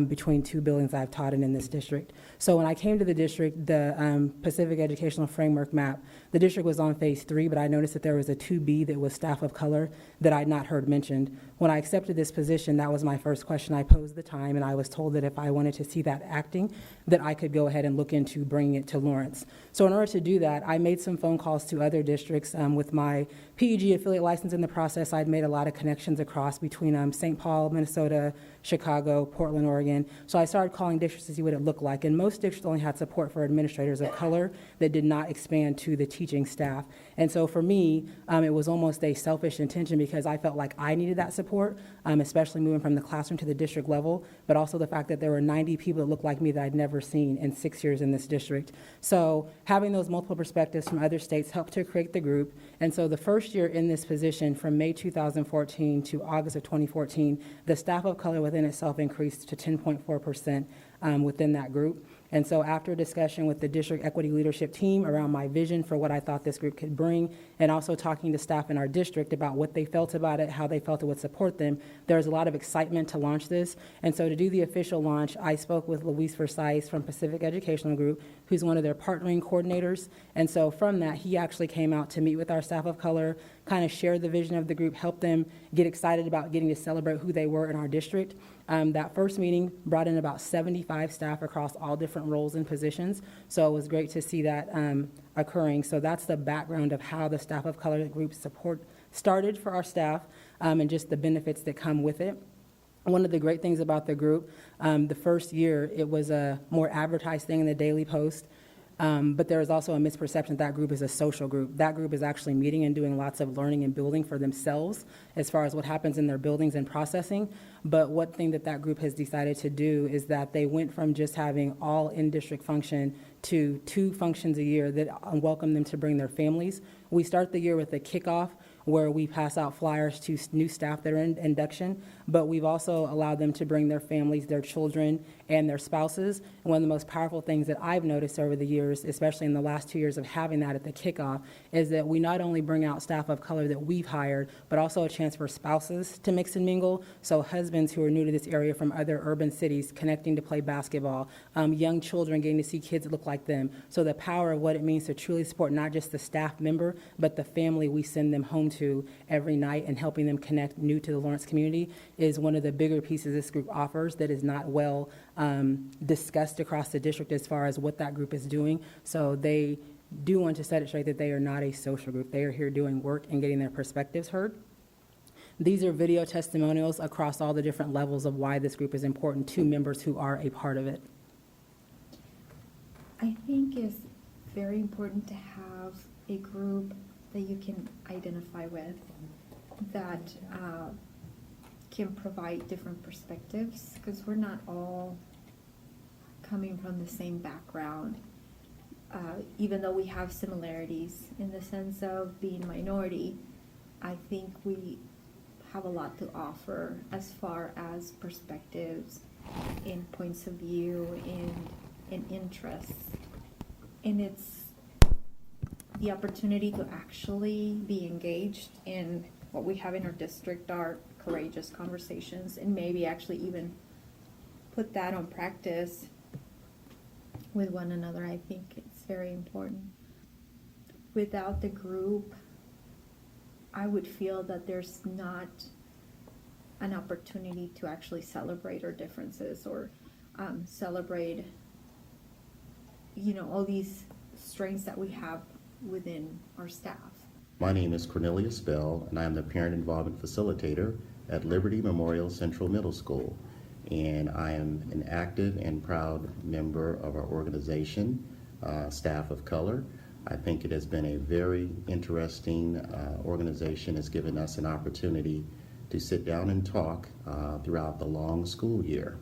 between 2 buildings I've taught in this district. So when I came to the district, the Pacific Educational Framework map, the district was on phase 3, but I noticed that there was a 2B that was staff of color that I'd not heard mentioned. When I accepted this position, that was my first question I posed at the time, and I was told that if I wanted to see that acting, that I could go ahead and look into bringing it to Lawrence. So in order to do that, I made some phone calls to other districts. With my PEG affiliate license in the process, I'd made a lot of connections across between St. Paul, Minnesota, Chicago, Portland, Oregon. So I started calling districts to see what it looked like. And most districts only had support for administrators of color that did not expand to the teaching staff. And so for me, it was almost a selfish intention because I felt like I needed that support, especially moving from the classroom to the district level, but also the fact that there were 90 people that looked like me that I'd never seen in 6 years in this district. So having those multiple perspectives from other states helped to create the group. And so the first year in this position, from May 2014 to August of 2014, the staff of color within itself increased to 10.4% within that group. And so after a discussion with the district equity leadership team around my vision for what I thought this group could bring, and also talking to staff in our district about what they felt about it, how they felt it would support them, there was a lot of excitement to launch this. And so to do the official launch, I spoke with Luis Versailles from Pacific Educational Group, who's one of their partnering coordinators. And so from that, he actually came out to meet with our staff of color, kind of share the vision of the group, help them get excited about getting to celebrate who they were in our district. That first meeting brought in about 75 staff across all different roles and positions. So it was great to see that occurring. So that's the background of how the staff of color group support started for our staff and just the benefits that come with it. One of the great things about the group, the first year, it was a more advertised thing in the Daily Post. But there is also a misperception that group is a social group. That group is actually meeting and doing lots of learning and building for themselves as far as what happens in their buildings and processing. But one thing that group has decided to do is that they went from just having all in-district function to 2 functions a year that welcome them to bring their families. We start the year with a kickoff where we pass out flyers to new staff that are in induction, but we've also allowed them to bring their families, their children, and their spouses. And one of the most powerful things that I've noticed over the years, especially in the last 2 years of having that at the kickoff, is that we not only bring out staff of color that we've hired, but also a chance for spouses to mix and mingle. So husbands who are new to this area from other urban cities connecting to play basketball, young children getting to see kids that look like them. So the power of what it means to truly support not just the staff member, but the family we send them home to every night and helping them connect new to the Lawrence community is one of the bigger pieces this group offers that is not well discussed across the district as far as what that group is doing. So they do want to set it straight that they are not a social group. They are here doing work and getting their perspectives heard. These are video testimonials across all the different levels of why this group is important to members who are a part of it. I think it's very important to have a group that you can identify with that can provide different perspectives, because we're not all coming from the same background, even though we have similarities in the sense of being minority. I think we have a lot to offer as far as perspectives and points of view and interests, and it's the opportunity to actually be engaged in what we have in our district are courageous conversations, and maybe actually even put that on practice with one another. I think it's very important. Without the group, I would feel that there's not an opportunity to actually celebrate our differences or celebrate, all these strengths that we have within our staff. My name is Cornelius Bell, and I am the Parent Involvement Facilitator at Liberty Memorial Central Middle School. And I am an active and proud member of our organization, Staff of Color. I think it has been a very interesting organization. It's given us an opportunity to sit down and talk throughout the long school year.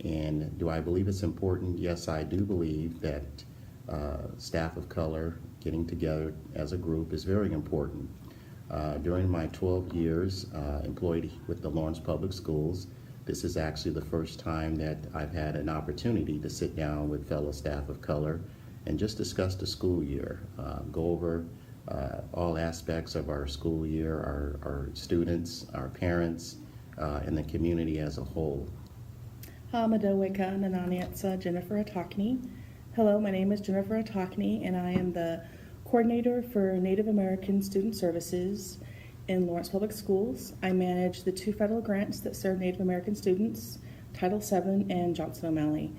And do I believe it's important? Yes, I do believe that staff of color getting together as a group is very important. During my 12 years employed with the Lawrence Public Schools, this is actually the first time that I've had an opportunity to sit down with fellow staff of color and just discuss the school year, go over all aspects of our school year, our students, our parents, and the community as a whole. Hamadowika Nananietsa Jennifer Atokney. Hello, my name is Jennifer Atokney, and I am the coordinator for Native American Student Services in Lawrence Public Schools. I manage the 2 federal grants that serve Native American students, Title VII and Johnson O'Malley.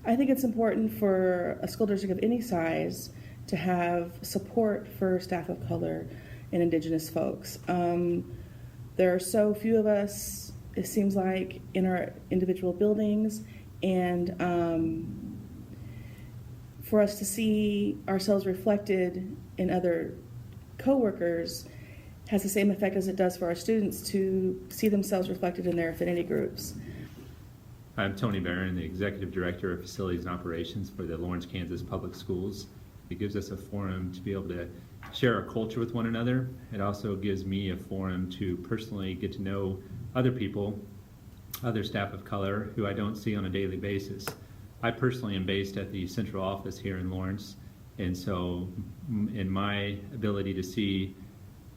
I think it's important for a school district of any size to have support for staff of color and Indigenous folks. There are so few of us it seems like, in our individual buildings, and for us to see ourselves reflected in other coworkers has the same effect as it does for our students to see themselves reflected in their affinity groups. I'm Tony Barron, the Executive Director of Facilities and Operations for the Lawrence, Kansas Public Schools. It gives us a forum to be able to share our culture with one another. It also gives me a forum to personally get to know other people, other staff of color who I don't see on a daily basis. I personally am based at the central office here in Lawrence, and so in my ability to see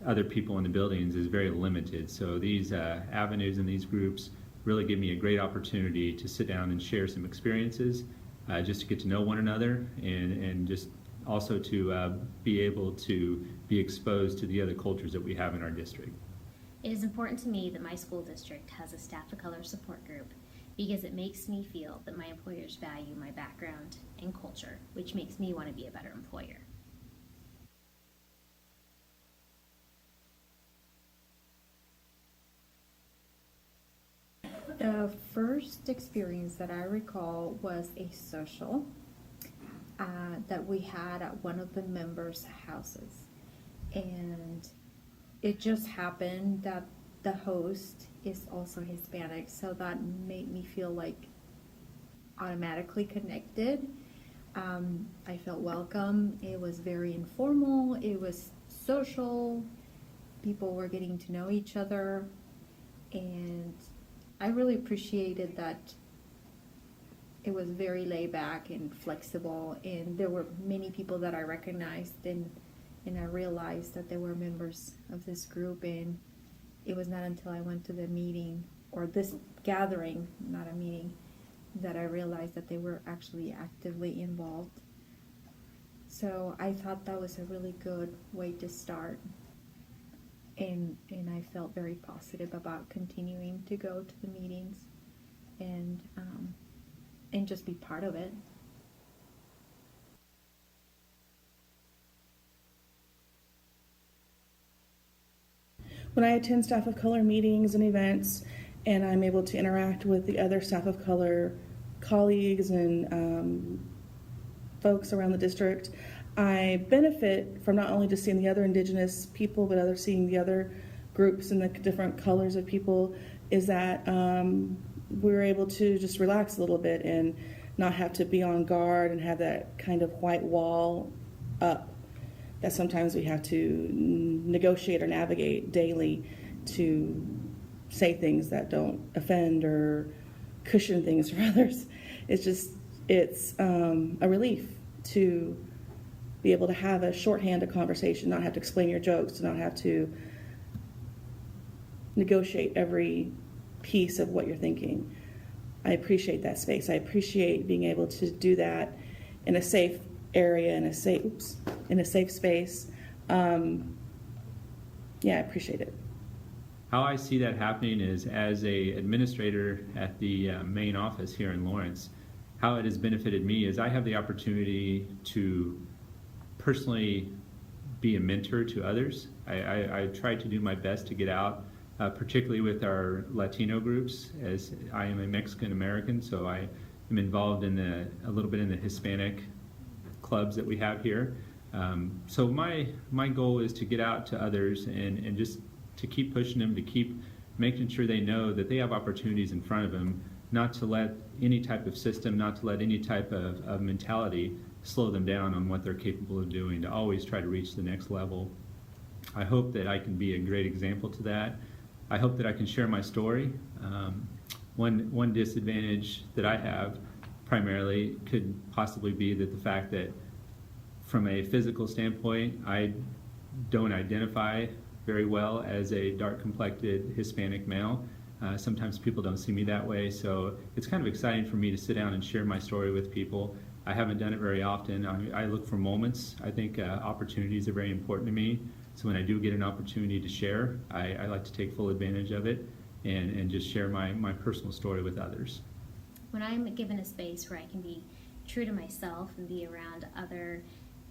other people in the buildings is very limited. So these avenues and these groups really give me a great opportunity to sit down and share some experiences, just to get to know one another, and just also to be able to be exposed to the other cultures that we have in our district. It is important to me that my school district has a staff of color support group because it makes me feel that my employers value my background and culture, which makes me want to be a better employer. The first experience that I recall was a social that we had at one of the members' houses. And it just happened that the host is also Hispanic, so that made me feel like automatically connected. I felt welcome. It was very informal. It was social. People were getting to know each other. And I really appreciated that it was very laid back and flexible, and there were many people that I recognized, and I realized that they were members of this group. And it was not until I went to the meeting, or this gathering, not a meeting, that I realized that they were actually actively involved. So I thought that was a really good way to start. And I felt very positive about continuing to go to the meetings and just be part of it. When I attend staff of color meetings and events, and I'm able to interact with the other staff of color colleagues and folks around the district, I benefit from not only just seeing the other Indigenous people, but seeing the other groups and the different colors of people, is that we're able to just relax a little bit and not have to be on guard and have that kind of white wall up that sometimes we have to negotiate or navigate daily to say things that don't offend or cushion things for others. It's a relief to be able to have a shorthanded conversation, not have to explain your jokes, to not have to negotiate every piece of what you're thinking. I appreciate that space. I appreciate being able to do that in a safe area, in a safe space. Yeah, I appreciate it. How I see that happening is, as a administrator at the main office here in Lawrence, how it has benefited me is I have the opportunity to personally be a mentor to others. I try to do my best to get out, particularly with our Latino groups, as I am a Mexican American, so I am involved in a little bit in the Hispanic clubs that we have here. So my goal is to get out to others and just to keep pushing them, to keep making sure they know that they have opportunities in front of them, not to let any type of system, not to let any type of mentality slow them down on what they're capable of doing, to always try to reach the next level. I hope that I can be a great example to that. I hope that I can share my story. One disadvantage that I have primarily could possibly be that the fact that from a physical standpoint, I don't identify very well as a dark-complected Hispanic male. Sometimes people don't see me that way, so it's kind of exciting for me to sit down and share my story with people. I haven't done it very often. I look for moments. I think opportunities are very important to me. So when I do get an opportunity to share, I like to take full advantage of it and just share my personal story with others. When I'm given a space where I can be true to myself and be around other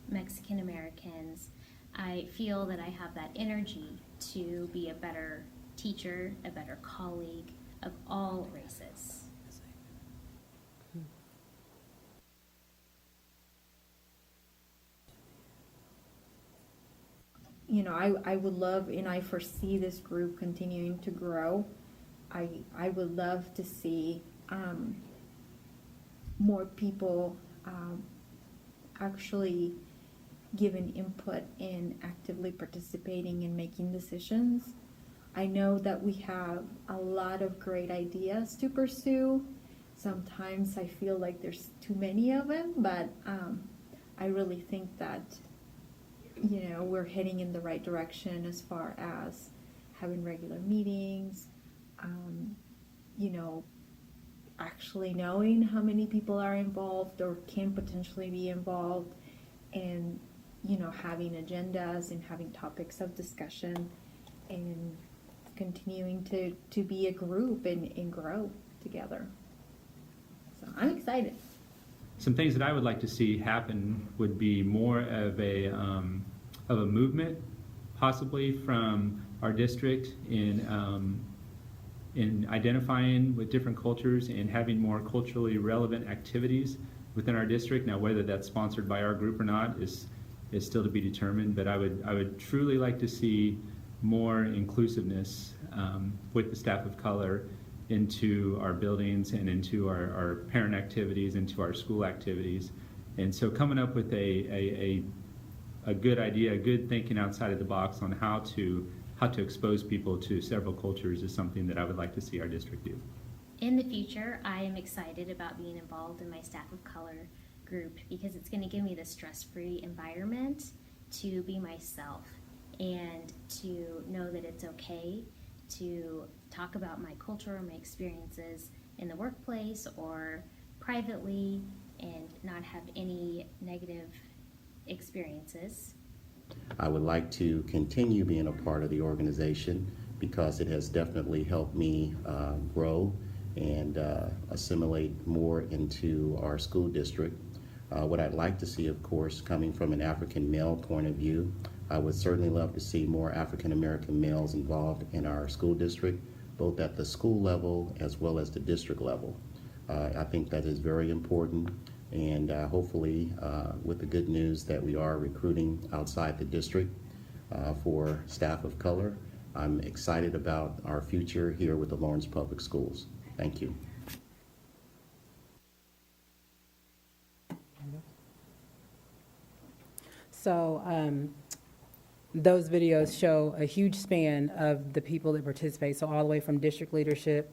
Mexican Americans, I feel that I have that energy to be a better teacher, a better colleague, of all races. You know, I would love, and I foresee this group continuing to grow. I would love to see more people actually giving input and actively participating in making decisions. I know that we have a lot of great ideas to pursue. Sometimes I feel like there's too many of them, but I really think that, you know, we're heading in the right direction as far as having regular meetings, you know, actually knowing how many people are involved or can potentially be involved, and, you know, having agendas and having topics of discussion and continuing to be a group and grow together. So I'm excited. Some things that I would like to see happen would be more of a movement, possibly from our district in identifying with different cultures and having more culturally relevant activities within our district. Now, whether that's sponsored by our group or not is still to be determined. But I would truly like to see more inclusiveness with the staff of color into our buildings and into our parent activities, into our school activities. And so coming up with a good idea, a good thinking outside of the box on how to expose people to several cultures is something that I would like to see our district do. In the future, I am excited about being involved in my staff of color group because it's going to give me the stress-free environment to be myself and to know that it's okay to talk about my culture or my experiences in the workplace or privately and not have any negative experiences. I would like to continue being a part of the organization because it has definitely helped me grow and assimilate more into our school district. What I'd like to see, of course, coming from an African male point of view, I would certainly love to see more African American males involved in our school district, both at the school level as well as the district level. I think that is very important, and hopefully with the good news that we are recruiting outside the district for staff of color, I'm excited about our future here with the Lawrence Public Schools. Thank you. So those videos show a huge span of the people that participate, so all the way from district leadership,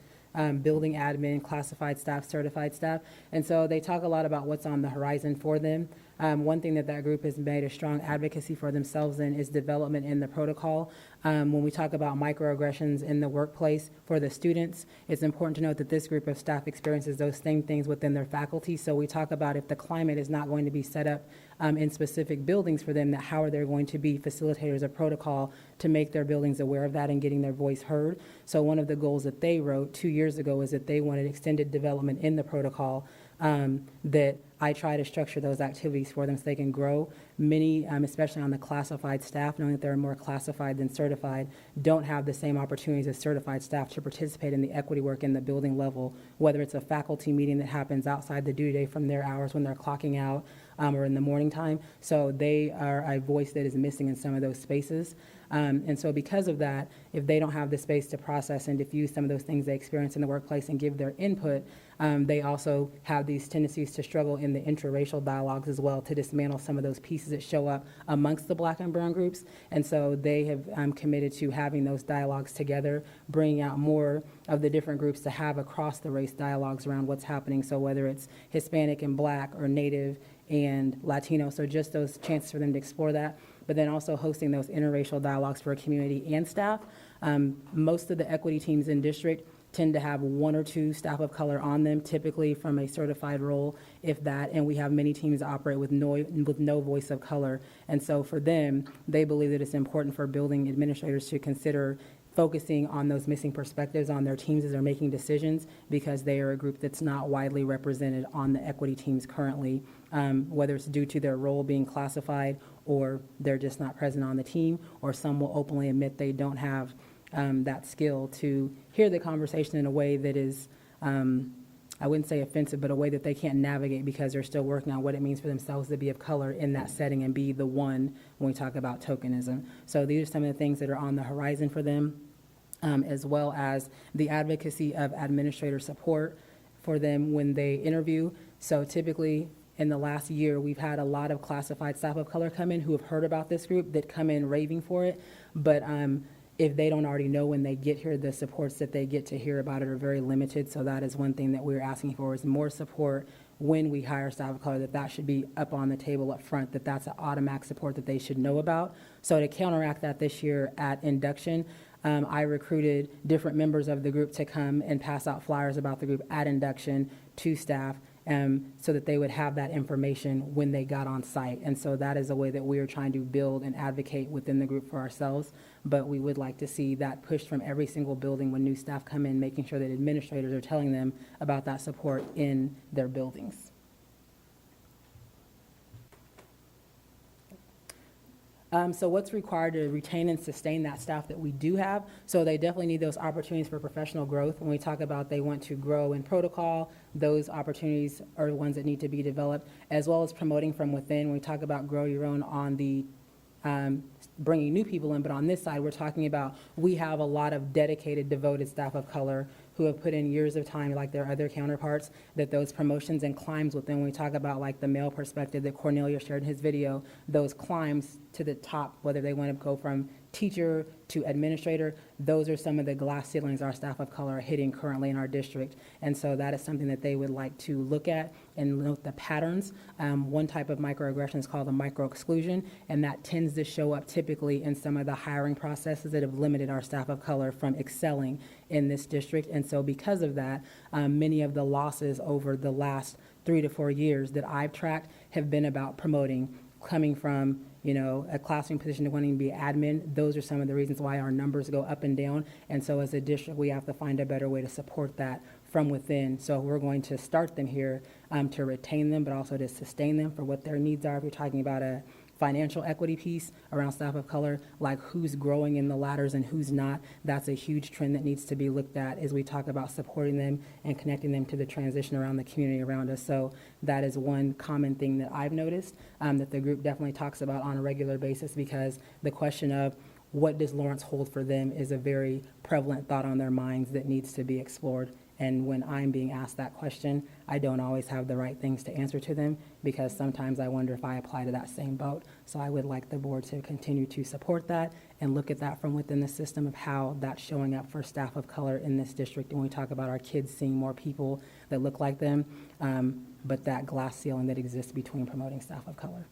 building admin, classified staff, certified staff. And so they talk a lot about what's on the horizon for them. One thing that group has made a strong advocacy for themselves in is development in the protocol. When we talk about microaggressions in the workplace for the students, it's important to note that this group of staff experiences those same things within their faculty. So we talk about if the climate is not going to be set up in specific buildings for them, that how are they going to be facilitators of protocol to make their buildings aware of that and getting their voice heard. So one of the goals that they wrote 2 years ago is that they wanted extended development in the protocol, that I try to structure those activities for them so they can grow. Many, especially on the classified staff, knowing that they're more classified than certified, don't have the same opportunities as certified staff to participate in the equity work in the building level, whether it's a faculty meeting that happens outside the due day from their hours when they're clocking out, or in the morning time. So they are a voice that is missing in some of those spaces. And so because of that, if they don't have the space to process and diffuse some of those things they experience in the workplace and give their input, they also have these tendencies to struggle in the intraracial dialogues as well, to dismantle some of those pieces that show up amongst the Black and brown groups. And so they have committed to having those dialogues together, bringing out more of the different groups to have across the race dialogues around what's happening. So whether it's Hispanic and Black or Native and Latino, so just those chances for them to explore that, but then also hosting those interracial dialogues for community and staff. Most of the equity teams in district tend to have 1 or 2 staff of color on them, typically from a certified role, if that, and we have many teams that operate with no voice of color. And so for them, they believe that it's important for building administrators to consider focusing on those missing perspectives on their teams as they're making decisions, because they are a group that's not widely represented on the equity teams currently, whether it's due to their role being classified or they're just not present on the team, or some will openly admit they don't have that skill to hear the conversation in a way that is, I wouldn't say offensive, but a way that they can't navigate because they're still working on what it means for themselves to be of color in that setting and be the one when we talk about tokenism. So these are some of the things that are on the horizon for them, as well as the advocacy of administrator support for them when they interview. So typically, in the last year, we've had a lot of classified staff of color come in who have heard about this group that come in raving for it, but if they don't already know when they get here, the supports that they get to hear about it are very limited. So that is one thing that we're asking for is more support when we hire staff of color, that should be up on the table up front, that's an automatic support that they should know about. So to counteract that this year at induction, I recruited different members of the group to come and pass out flyers about the group at induction to staff, so that they would have that information when they got on site. And so that is a way that we are trying to build and advocate within the group for ourselves. But we would like to see that pushed from every single building when new staff come in, making sure that administrators are telling them about that support in their buildings. So what's required to retain and sustain that staff that we do have? So they definitely need those opportunities for professional growth. When we talk about they want to grow in protocol, those opportunities are the ones that need to be developed, as well as promoting from within. When we talk about grow your own on the bringing new people in, but on this side, we're talking about we have a lot of dedicated, devoted staff of color who have put in years of time, like their other counterparts, that those promotions and climbs within, when we talk about like the male perspective that Cornelia shared in his video, those climbs to the top, whether they want to go from teacher to administrator, those are some of the glass ceilings our staff of color are hitting currently in our district. And so that is something that they would like to look at and note the patterns. One type of microaggression is called the micro-exclusion, and that tends to show up typically in some of the hiring processes that have limited our staff of color from excelling in this district. And so because of that, many of the losses over the last 3 to 4 years that I've tracked have been about promoting, coming from a classroom position to wanting to be admin. Those are some of the reasons why our numbers go up and down. And so as a district, we have to find a better way to support that from within. So we're going to start them here to retain them, but also to sustain them for what their needs are. If you're talking about a financial equity piece around staff of color, like who's growing in the ladders and who's not, that's a huge trend that needs to be looked at as we talk about supporting them and connecting them to the transition around the community around us. So that is one common thing that I've noticed that the group definitely talks about on a regular basis, because the question of what does Lawrence hold for them is a very prevalent thought on their minds that needs to be explored. And when I'm being asked that question, I don't always have the right things to answer to them, because sometimes I wonder if I apply to that same boat. So I would like the board to continue to support that and look at that from within the system of how that's showing up for staff of color in this district. And we talk about our kids seeing more people that look like them, but that glass ceiling that exists between promoting staff of color.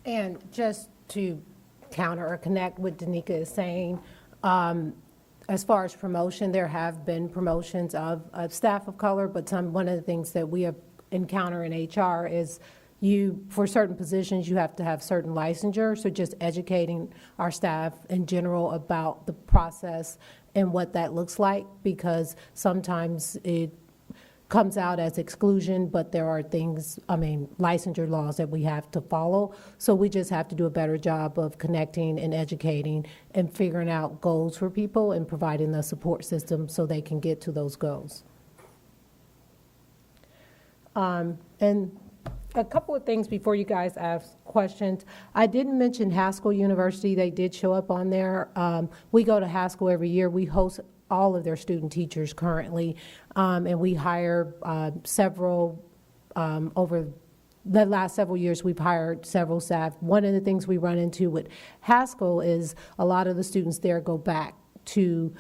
And just to counter or connect what Danica is saying, as far as promotion, there have been promotions of staff of color, but one of the things that we have encountered in HR is for certain positions, you have to have certain licensure. So just educating our staff in general about the process and what that looks like, because sometimes it comes out as exclusion, but there are things, licensure laws that we have to follow. So we just have to do a better job of connecting and educating and figuring out goals for people and providing the support system so they can get to those goals. And a couple of things before you guys ask questions. I didn't mention Haskell University. They did show up on there. We go to Haskell every year. We host all of their student teachers currently, and we hire several over the last several years. We've hired several staff. One of the things we run into with Haskell is a lot of the students there go back to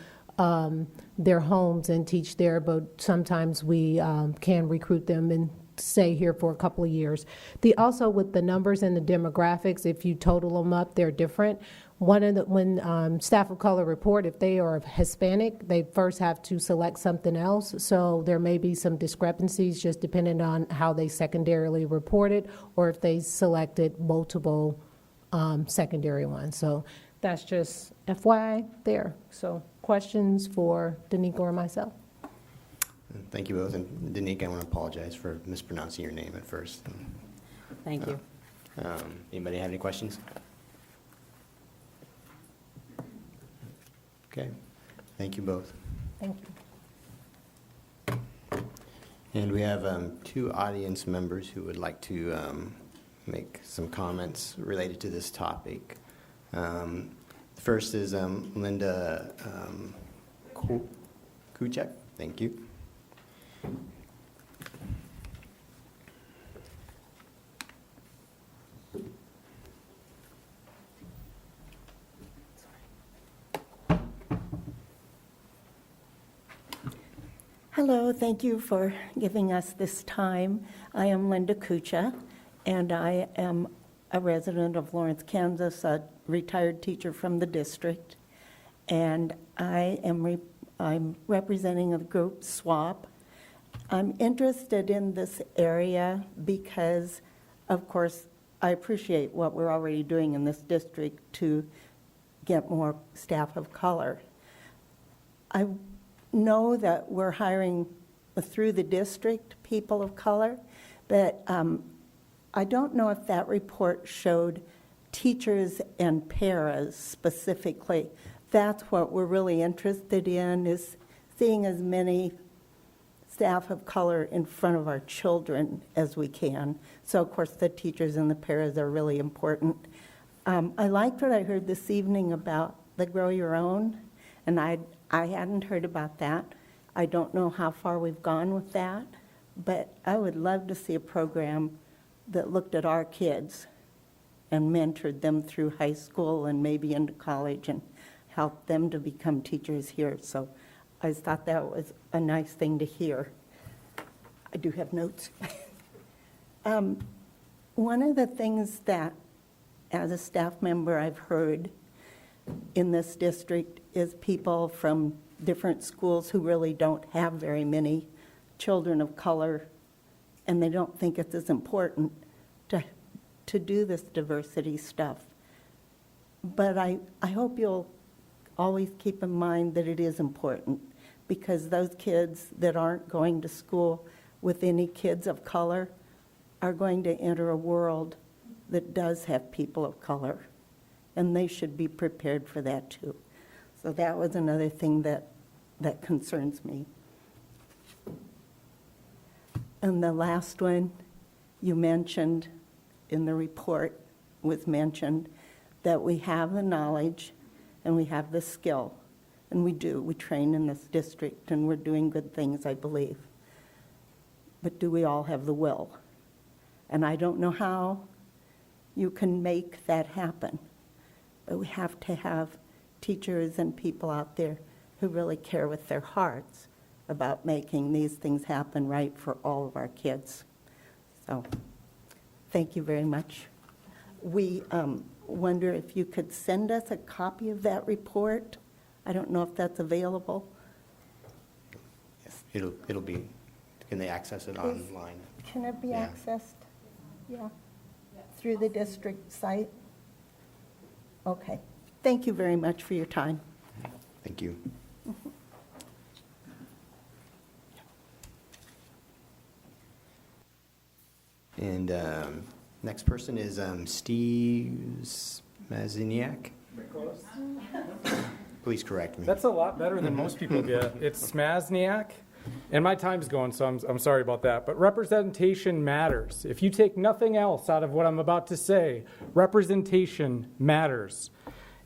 their homes and teach there, but sometimes we can recruit them and stay here for a couple of years. Also with the numbers and the demographics, if you total them up, they're different. When staff of color report, if they are Hispanic, they first have to select something else. So there may be some discrepancies just depending on how they secondarily reported, or if they selected multiple secondary ones. So that's just FYI there. So questions for Danica or myself? Thank you both. And Danica, I want to apologize for mispronouncing your name at first. Thank you. Anybody have any questions? Okay, thank you both. Thank you. And we have two audience members who would like to make some comments related to this topic. The first is Linda Kuchek. Thank you. Hello, thank you for giving us this time. I am Linda Kucha, and I am a resident of Lawrence, Kansas, a retired teacher from the district. And I'm representing the group SWAP. I'm interested in this area because, of course, I appreciate what we're already doing in this district to get more staff of color. I know that we're hiring through the district people of color, but I don't know if that report showed teachers and paras specifically. That's what we're really interested in, is seeing as many staff of color in front of our children as we can. So, of course, the teachers and the paras are really important. I liked what I heard this evening about the Grow Your Own, and I hadn't heard about that. I don't know how far we've gone with that, but I would love to see a program that looked at our kids and mentored them through high school and maybe into college and helped them to become teachers here. So I thought that was a nice thing to hear. I do have notes. One of the things that, as a staff member, I've heard in this district is people from different schools who really don't have very many children of color, and they don't think it's as important to do this diversity stuff. But I hope you'll always keep in mind that it is important, because those kids that aren't going to school with any kids of color are going to enter a world that does have people of color, and they should be prepared for that too. So that was another thing that concerns me. And the last one you mentioned in the report was mentioned that we have the knowledge and we have the skill, and we do. We train in this district and we're doing good things, I believe. But do we all have the will? And I don't know how you can make that happen, but we have to have teachers and people out there who really care with their hearts about making these things happen right for all of our kids. So thank you very much. We wonder if you could send us a copy of that report. I don't know if that's available. Yes, it'll be, can they access it online? Can it be Yeah. accessed? Yeah. Through the district site? Okay. Thank you very much for your time. Thank you. And next person is Steve Smaziniak. Please correct me. That's a lot better than most people get. It's Smazniak. And my time's going, so I'm sorry about that. But representation matters. If you take nothing else out of what I'm about to say, representation matters.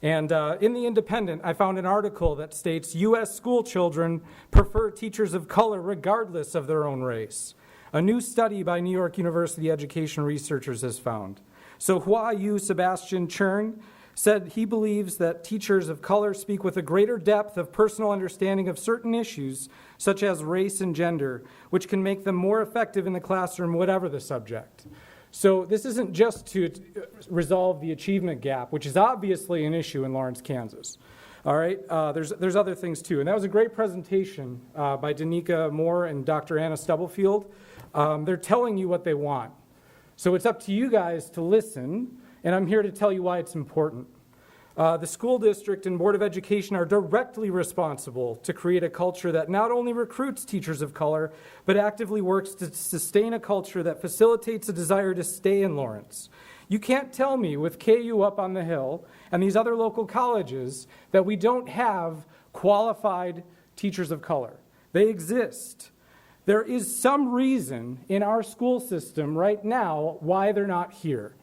And in The Independent, I found an article that states U.S. school children prefer teachers of color regardless of their own race. A new study by New York University education researchers has found. So Hua Yu Sebastian Chern said he believes that teachers of color speak with a greater depth of personal understanding of certain issues, such as race and gender, which can make them more effective in the classroom, whatever the subject. So this isn't just to resolve the achievement gap, which is obviously an issue in Lawrence, Kansas. All right, there's other things too. And that was a great presentation by Danica Moore and Dr. Anna Stubblefield. They're telling you what they want. So it's up to you guys to listen, and I'm here to tell you why it's important. The school district and Board of Education are directly responsible to create a culture that not only recruits teachers of color, but actively works to sustain a culture that facilitates a desire to stay in Lawrence. You can't tell me with KU up on the hill and these other local colleges that we don't have qualified teachers of color. They exist. There is some reason in our school system right now why they're not here.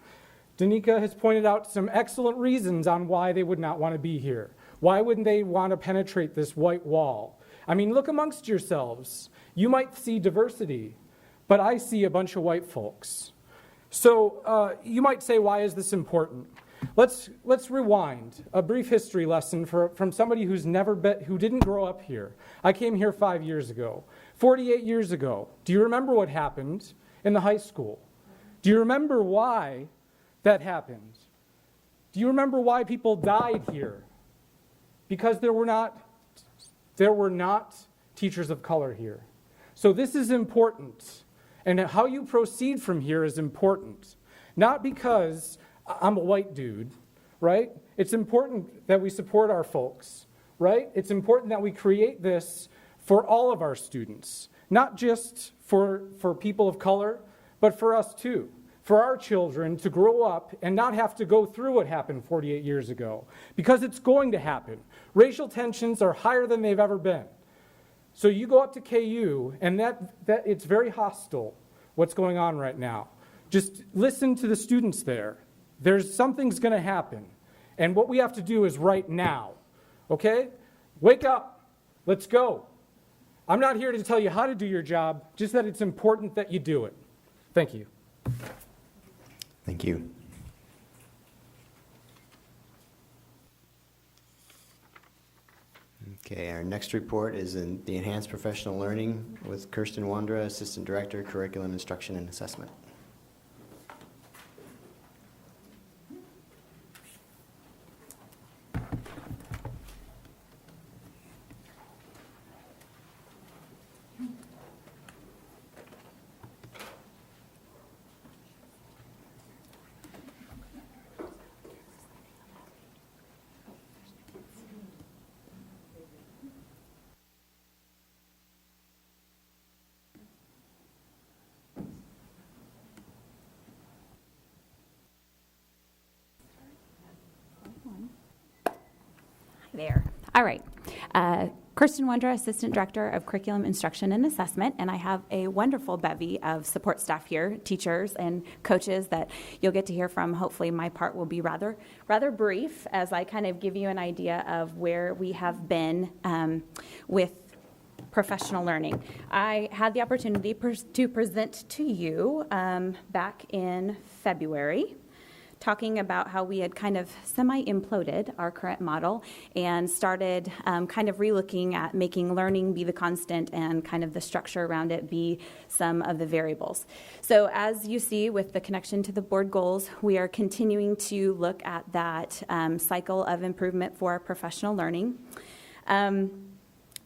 Danica has pointed out some excellent reasons on why they would not want to be here. Why wouldn't they want to penetrate this white wall? I mean, look amongst yourselves. You might see diversity, but I see a bunch of white folks. So you might say, why is this important? Let's rewind a brief history lesson from somebody who didn't grow up here. I came here 5 years ago, 48 years ago. Do you remember what happened in the high school? Do you remember why that happened? Do you remember why people died here? Because there were not teachers of color here. So this is important. And how you proceed from here is important. Not because I'm a white dude, right? It's important that we support our folks, right? It's important that we create this for all of our students, not just for people of color, but for us too. For our children to grow up and not have to go through what happened 48 years ago, because it's going to happen. Racial tensions are higher than they've ever been. So you go up to KU, and that it's very hostile, what's going on right now. Just listen to the students there. Something's going to happen. And what we have to do is right now, okay? Wake up. Let's go. I'm not here to tell you how to do your job, just that it's important that you do it. Thank you. Thank you. Okay, our next report is in the Enhanced Professional Learning with Kirsten Wandra, Assistant Director, Curriculum Instruction and Assessment. There. All right. Kirsten Wandra, Assistant Director of Curriculum Instruction and Assessment, and I have a wonderful bevy of support staff here, teachers and coaches that you'll get to hear from. Hopefully my part will be rather brief as I kind of give you an idea of where we have been with professional learning. I had the opportunity to present to you back in February, talking about how we had kind of semi-imploded our current model and started kind of relooking at making learning be the constant and kind of the structure around it be some of the variables. So as you see with the connection to the board goals, we are continuing to look at that cycle of improvement for our professional learning.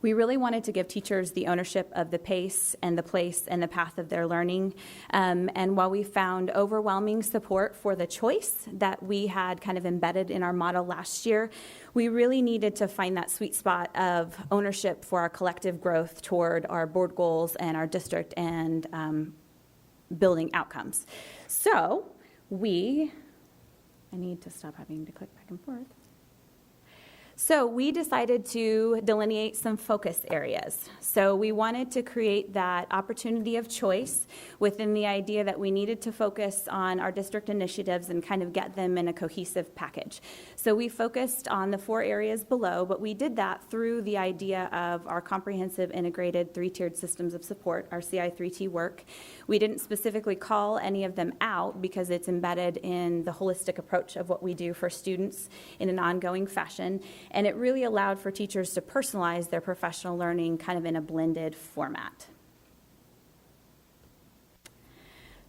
We really wanted to give teachers the ownership of the pace and the place and the path of their learning. And while we found overwhelming support for the choice that we had kind of embedded in our model last year, we really needed to find that sweet spot of ownership for our collective growth toward our board goals and our district and building outcomes. So I need to stop having to click back and forth. So we decided to delineate some focus areas. So we wanted to create that opportunity of choice within the idea that we needed to focus on our district initiatives and kind of get them in a cohesive package. So we focused on the 4 areas below, but we did that through the idea of our comprehensive integrated 3-tiered systems of support, our CI3T work. We didn't specifically call any of them out because it's embedded in the holistic approach of what we do for students in an ongoing fashion. And it really allowed for teachers to personalize their professional learning kind of in a blended format.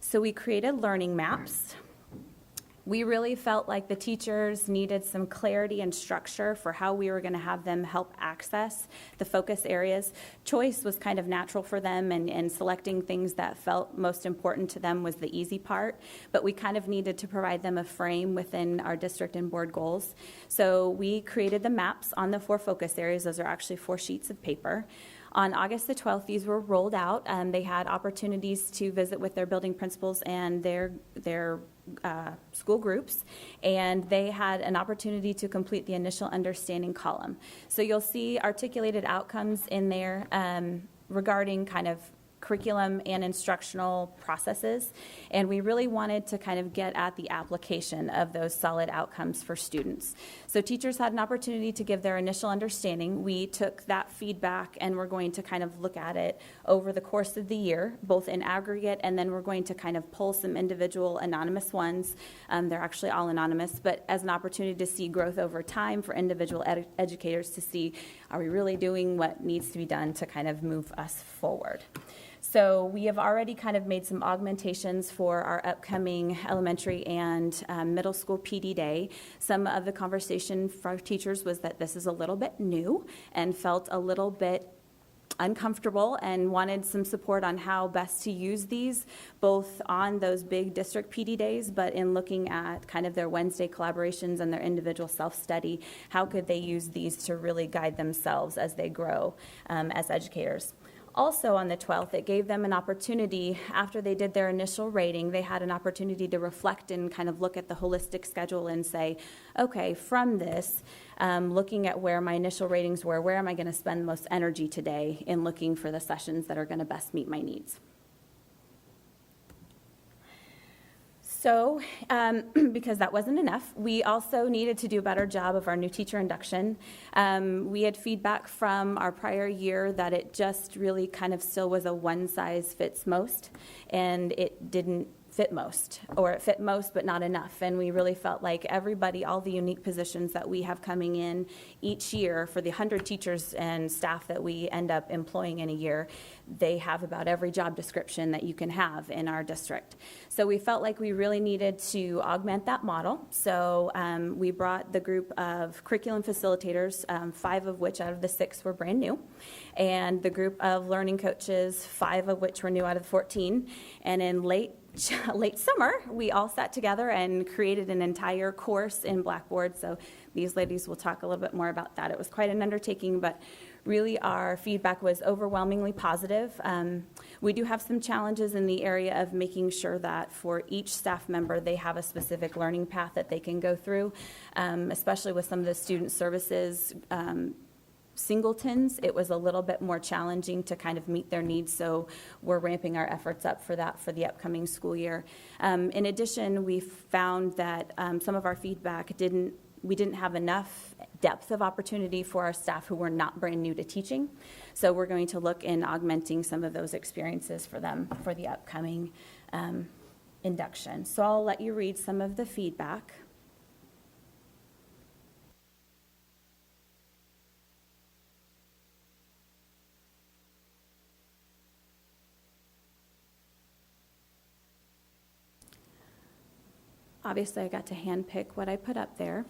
So we created learning maps. We really felt like the teachers needed some clarity and structure for how we were going to have them help access the focus areas. Choice was kind of natural for them, and selecting things that felt most important to them was the easy part, but we kind of needed to provide them a frame within our district and board goals. So we created the maps on the 4 focus areas. Those are actually 4 sheets of paper. On August the 12th, these were rolled out. They had opportunities to visit with their building principals and their school groups, and they had an opportunity to complete the initial understanding column. So you'll see articulated outcomes in there regarding kind of curriculum and instructional processes, and we really wanted to kind of get at the application of those solid outcomes for students. So teachers had an opportunity to give their initial understanding. We took that feedback and we're going to kind of look at it over the course of the year, both in aggregate, and then we're going to kind of pull some individual anonymous ones. They're actually all anonymous, but as an opportunity to see growth over time for individual educators to see, are we really doing what needs to be done to kind of move us forward? So we have already kind of made some augmentations for our upcoming elementary and middle school PD day. Some of the conversation for our teachers was that this is a little bit new and felt a little bit uncomfortable and wanted some support on how best to use these, both on those big district PD days, but in looking at kind of their Wednesday collaborations and their individual self-study, how could they use these to really guide themselves as they grow as educators. Also on the 12th, it gave them an opportunity, after they did their initial rating, they had an opportunity to reflect and kind of look at the holistic schedule and say, okay, from this, looking at where my initial ratings were, where am I going to spend the most energy today in looking for the sessions that are going to best meet my needs? So, because that wasn't enough, we also needed to do a better job of our new teacher induction. We had feedback from our prior year that it just really kind of still was a one-size-fits-most, and it didn't fit most, or it fit most but not enough. And we really felt like everybody, all the unique positions that we have coming in each year for the 100 teachers and staff that we end up employing in a year, they have about every job description that you can have in our district. So we felt like we really needed to augment that model. So we brought the group of curriculum facilitators, 5 of which out of the 6 were brand new, and the group of learning coaches, 5 of which were new out of 14. And in late summer, we all sat together and created an entire course in Blackboard. So these ladies will talk a little bit more about that. It was quite an undertaking, but really our feedback was overwhelmingly positive. We do have some challenges in the area of making sure that for each staff member, they have a specific learning path that they can go through, especially with some of the student services singletons. It was a little bit more challenging to kind of meet their needs, so we're ramping our efforts up for that for the upcoming school year. In addition, we found that some of our feedback we didn't have enough depth of opportunity for our staff who were not brand new to teaching, so we're going to look in augmenting some of those experiences for them for the upcoming induction. So I'll let you read some of the feedback. Obviously, I got to handpick what I put up there.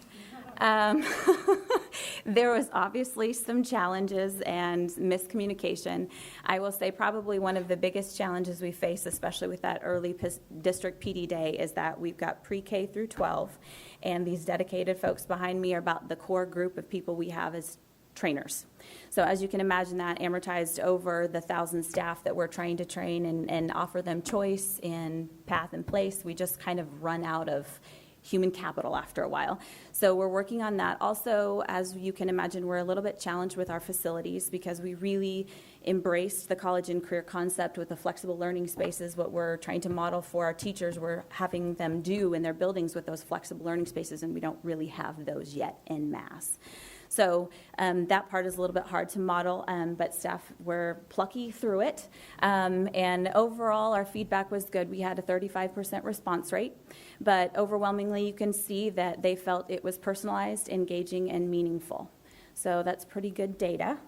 There was obviously some challenges and miscommunication. I will say probably one of the biggest challenges we face, especially with that early district PD day, is that we've got pre-K through 12, and these dedicated folks behind me are about the core group of people we have as trainers. So as you can imagine, that amortized over the 1,000 staff that we're trying to train and offer them choice in path and place, we just kind of run out of human capital after a while. So we're working on that. Also, as you can imagine, we're a little bit challenged with our facilities because we really embraced the college and career concept with the flexible learning spaces. What we're trying to model for our teachers, we're having them do in their buildings with those flexible learning spaces, and we don't really have those yet en masse. So that part is a little bit hard to model, but staff were plucky through it. And overall, our feedback was good. We had a 35% response rate, but overwhelmingly, you can see that they felt it was personalized, engaging, and meaningful. So that's pretty good data.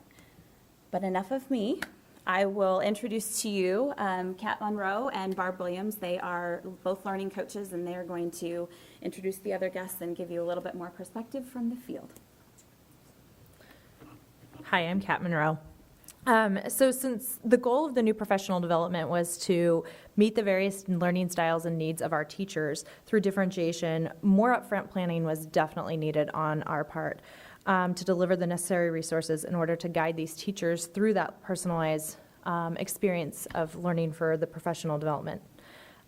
But enough of me. I will introduce to you Kat Monroe and Barb Williams. They are both learning coaches, and they are going to introduce the other guests and give you a little bit more perspective from the field. Hi, I'm Kat Monroe. So since the goal of the new professional development was to meet the various learning styles and needs of our teachers through differentiation, more upfront planning was definitely needed on our part. to deliver the necessary resources in order to guide these teachers through that personalized experience of learning for the professional development.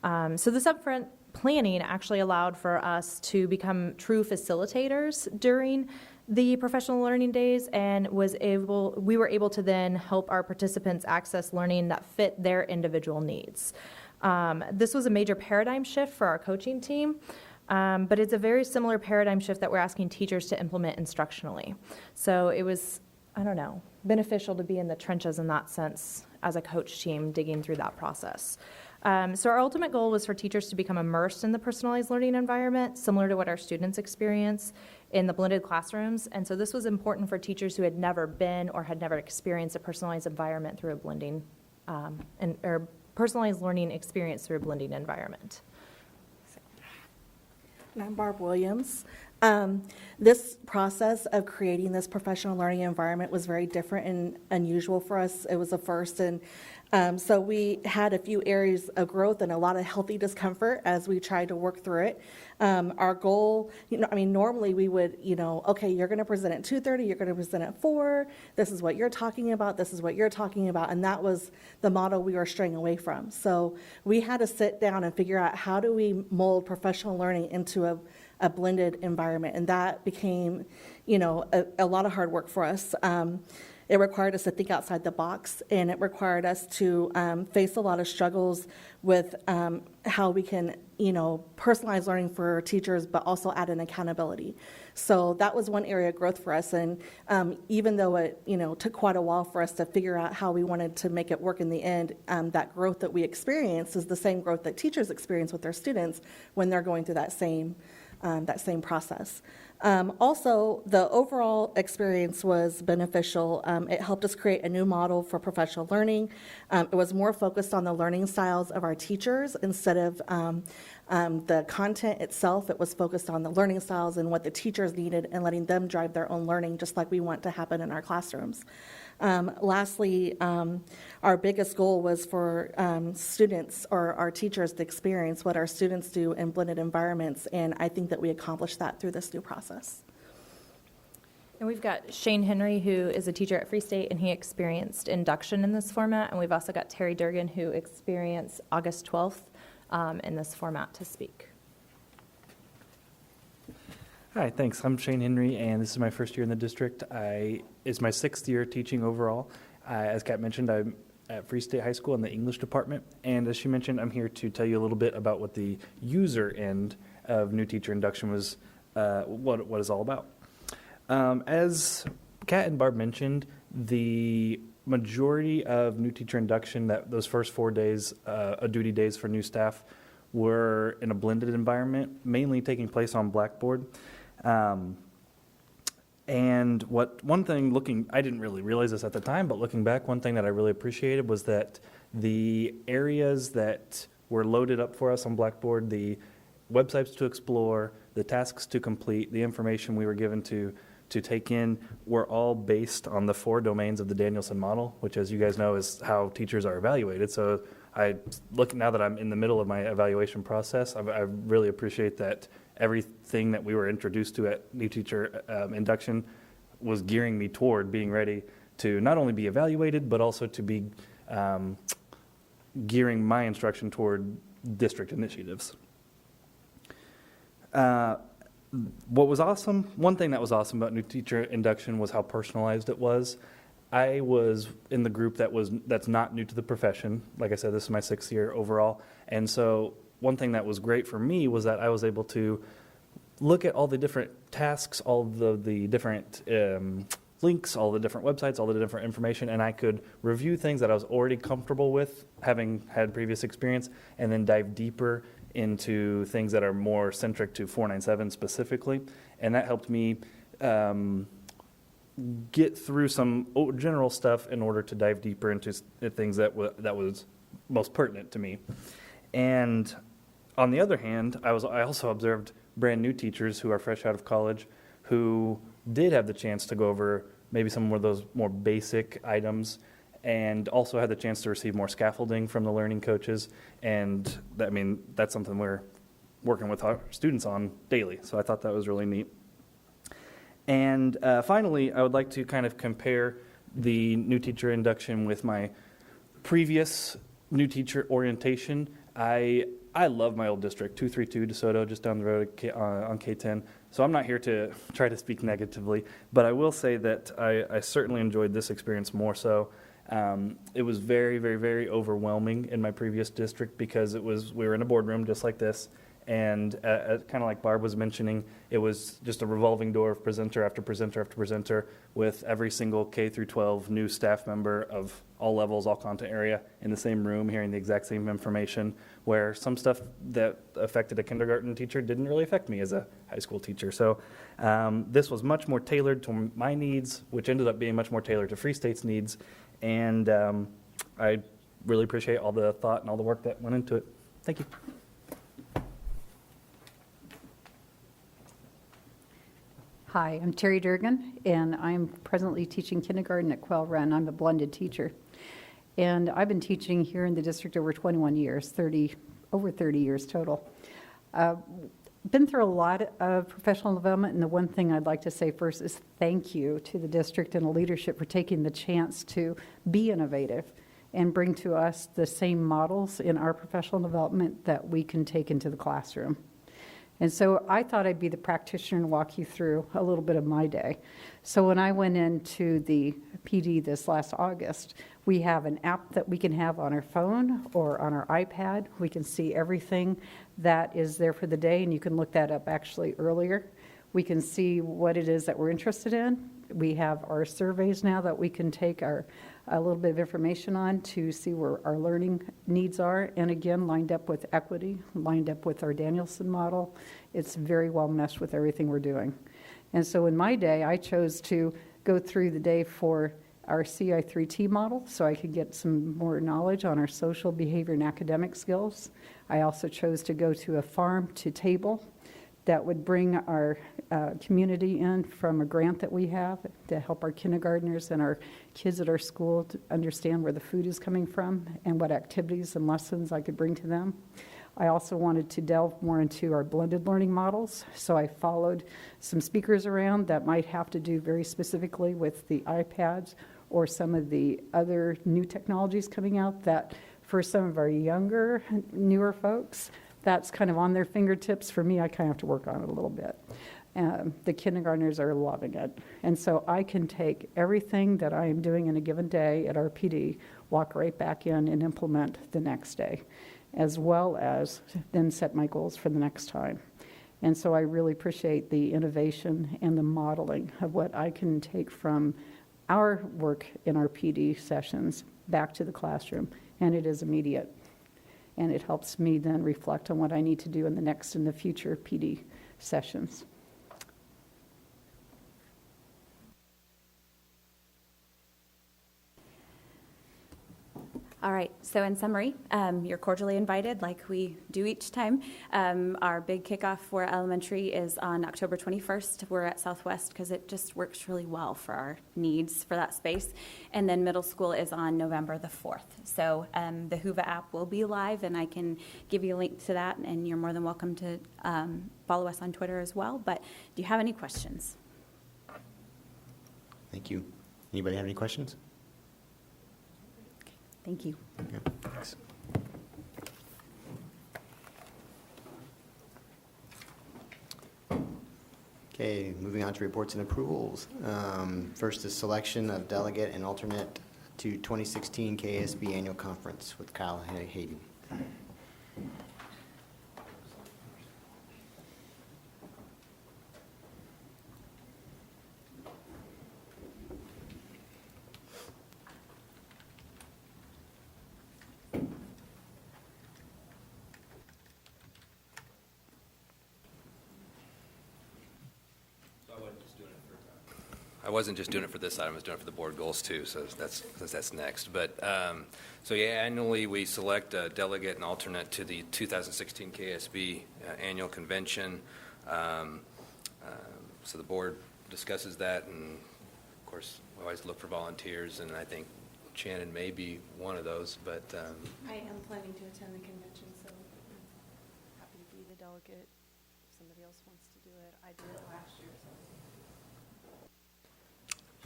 So this upfront planning actually allowed for us to become true facilitators during the professional learning days, and we were able to then help our participants access learning that fit their individual needs. This was a major paradigm shift for our coaching team, but it's a very similar paradigm shift that we're asking teachers to implement instructionally. So it was, beneficial to be in the trenches in that sense as a coach team digging through that process. So our ultimate goal was for teachers to become immersed in the personalized learning environment, similar to what our students experience in the blended classrooms. And so this was important for teachers who had never been or had never experienced a personalized environment through a blending, or personalized learning experience through a blending environment. And I'm Barb Williams. This process of creating this professional learning environment was very different and unusual for us. It was a first, and so we had a few areas of growth and a lot of healthy discomfort as we tried to work through it. Our goal, normally we would, okay, you're going to present at 2:30, you're going to present at 4, this is what you're talking about, this is what you're talking about, and that was the model we were straying away from. So we had to sit down and figure out how do we mold professional learning into a blended environment, and that became, a lot of hard work for us. It required us to think outside the box, and it required us to face a lot of struggles with how we can, personalize learning for teachers, but also add in accountability. So that was one area of growth for us, and even though it, took quite a while for us to figure out how we wanted to make it work in the end, that growth that we experienced is the same growth that teachers experience with their students when they're going through that same process. Also, the overall experience was beneficial. It helped us create a new model for professional learning. It was more focused on the learning styles of our teachers instead of the content itself. It was focused on the learning styles and what the teachers needed and letting them drive their own learning, just like we want to happen in our classrooms. Lastly, our biggest goal was for students or our teachers to experience what our students do in blended environments, and I think that we accomplished that through this new process. And we've got Shane Henry, who is a teacher at Free State, and he experienced induction in this format, and we've also got Terry Durgan, who experienced August 12th in this format to speak. Hi, thanks. I'm Shane Henry, and this is my first year in the district. It's my 6th year teaching overall. As Kat mentioned, I'm at Free State High School in the English department, and as she mentioned, I'm here to tell you a little bit about what the user end of new teacher induction was, what it's all about. As Kat and Barb mentioned, the majority of new teacher induction, those first 4 days, duty days for new staff, were in a blended environment, mainly taking place on Blackboard. And one thing I didn't really realize this at the time, but looking back, one thing that I really appreciated was that the areas that were loaded up for us on Blackboard, the websites to explore, the tasks to complete, the information we were given to take in, were all based on the 4 domains of the Danielson model, which, as you guys know, is how teachers are evaluated. So now that I'm in the middle of my evaluation process, I really appreciate that everything that we were introduced to at new teacher induction was gearing me toward being ready to not only be evaluated, but also to be gearing my instruction toward district initiatives. One thing that was awesome about new teacher induction was how personalized it was. I was in the group that's not new to the profession. Like I said, this is my 6th year overall. And so one thing that was great for me was that I was able to look at all the different tasks, all the different links, all the different websites, all the different information, and I could review things that I was already comfortable with, having had previous experience, and then dive deeper into things that are more centric to 497 specifically. And that helped me get through some general stuff in order to dive deeper into things that was most pertinent to me. And on the other hand, I also observed brand new teachers who are fresh out of college who did have the chance to go over maybe some of those more basic items, and also had the chance to receive more scaffolding from the learning coaches. And that's something we're working with our students on daily. So I thought that was really neat. And finally, I would like to kind of compare the new teacher induction with my previous new teacher orientation. I love my old district, 232 DeSoto, just down the road on K10. So I'm not here to try to speak negatively, but I will say that I certainly enjoyed this experience more so. It was very, very, very overwhelming in my previous district because we were in a boardroom just like this, and kind of like Barb was mentioning, it was just a revolving door of presenter after presenter after presenter with every single K through 12 new staff member of all levels, all content area in the same room, hearing the exact same information, where some stuff that affected a kindergarten teacher didn't really affect me as a high school teacher. So this was much more tailored to my needs, which ended up being much more tailored to Free State's needs. And I really appreciate all the thought and all the work that went into it. Thank you. Hi, I'm Terry Durgan, and I'm presently teaching kindergarten at Quail Run. I'm a blended teacher. And I've been teaching here in the district over 21 years, over 30 years total. Been through a lot of professional development, and the one thing I'd like to say first is thank you to the district and the leadership for taking the chance to be innovative and bring to us the same models in our professional development that we can take into the classroom. And so I thought I'd be the practitioner and walk you through a little bit of my day. So when I went into the PD this last August, we have an app that we can have on our phone or on our iPad. We can see everything that is there for the day, and you can look that up actually earlier. We can see what it is that we're interested in. We have our surveys now that we can take a little bit of information on to see where our learning needs are. And again, lined up with equity, lined up with our Danielson model. It's very well meshed with everything we're doing. And so in my day, I chose to go through the day for our CI3T model so I could get some more knowledge on our social behavior and academic skills. I also chose to go to a farm to table that would bring our community in from a grant that we have to help our kindergartners and our kids at our school to understand where the food is coming from and what activities and lessons I could bring to them. I also wanted to delve more into our blended learning models, so I followed some speakers around that might have to do very specifically with the iPads or some of the other new technologies coming out that for some of our younger, newer folks, that's kind of on their fingertips. For me, I kind of have to work on it a little bit. The kindergartners are loving it. And so I can take everything that I am doing in a given day at our PD, walk right back in and implement the next day, as well as then set my goals for the next time. And so I really appreciate the innovation and the modeling of what I can take from our work in our PD sessions back to the classroom. And it is immediate. And it helps me then reflect on what I need to do in the next and the future PD sessions. All right, so in summary, you're cordially invited, like we do each time. Our big kickoff for elementary is on October 21st. We're at Southwest because it just works really well for our needs for that space. And then middle school is on November the 4th. So the Whova app will be live, and I can give you a link to that, and you're more than welcome to follow us on Twitter as well. But do you have any questions? Thank you. Anybody have any questions? Thank you. Okay, thanks. Okay, moving on to reports and approvals. First is selection of delegate and alternate to 2016 KSB Annual Conference with Kyle Hayden. I wasn't just doing it for this item, I was doing it for the board goals too, so that's next. But, so yeah, annually we select a delegate and alternate to the 2016 KSB Annual Convention. So the board discusses that, and of course, we always look for volunteers, and I think Shannon may be one of those, but. I am planning to attend the convention, so I'm happy to be the delegate. If somebody else wants to do it, I did it last year, so.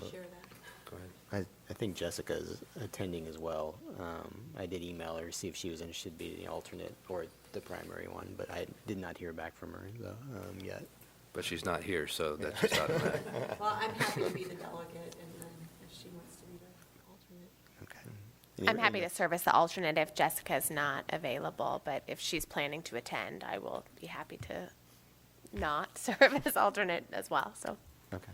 share that. Go ahead. I think Jessica is attending as well. I did email her to see if she was interested in being the alternate or the primary one, but I did not hear back from her yet. But she's not here, so that's just automatic. Well, I'm happy to be the delegate, and then if she wants to be the alternate. Okay. I'm happy to serve as the alternate if Jessica's not available, but if she's planning to attend, I will be happy to not serve as alternate as well, so. Okay.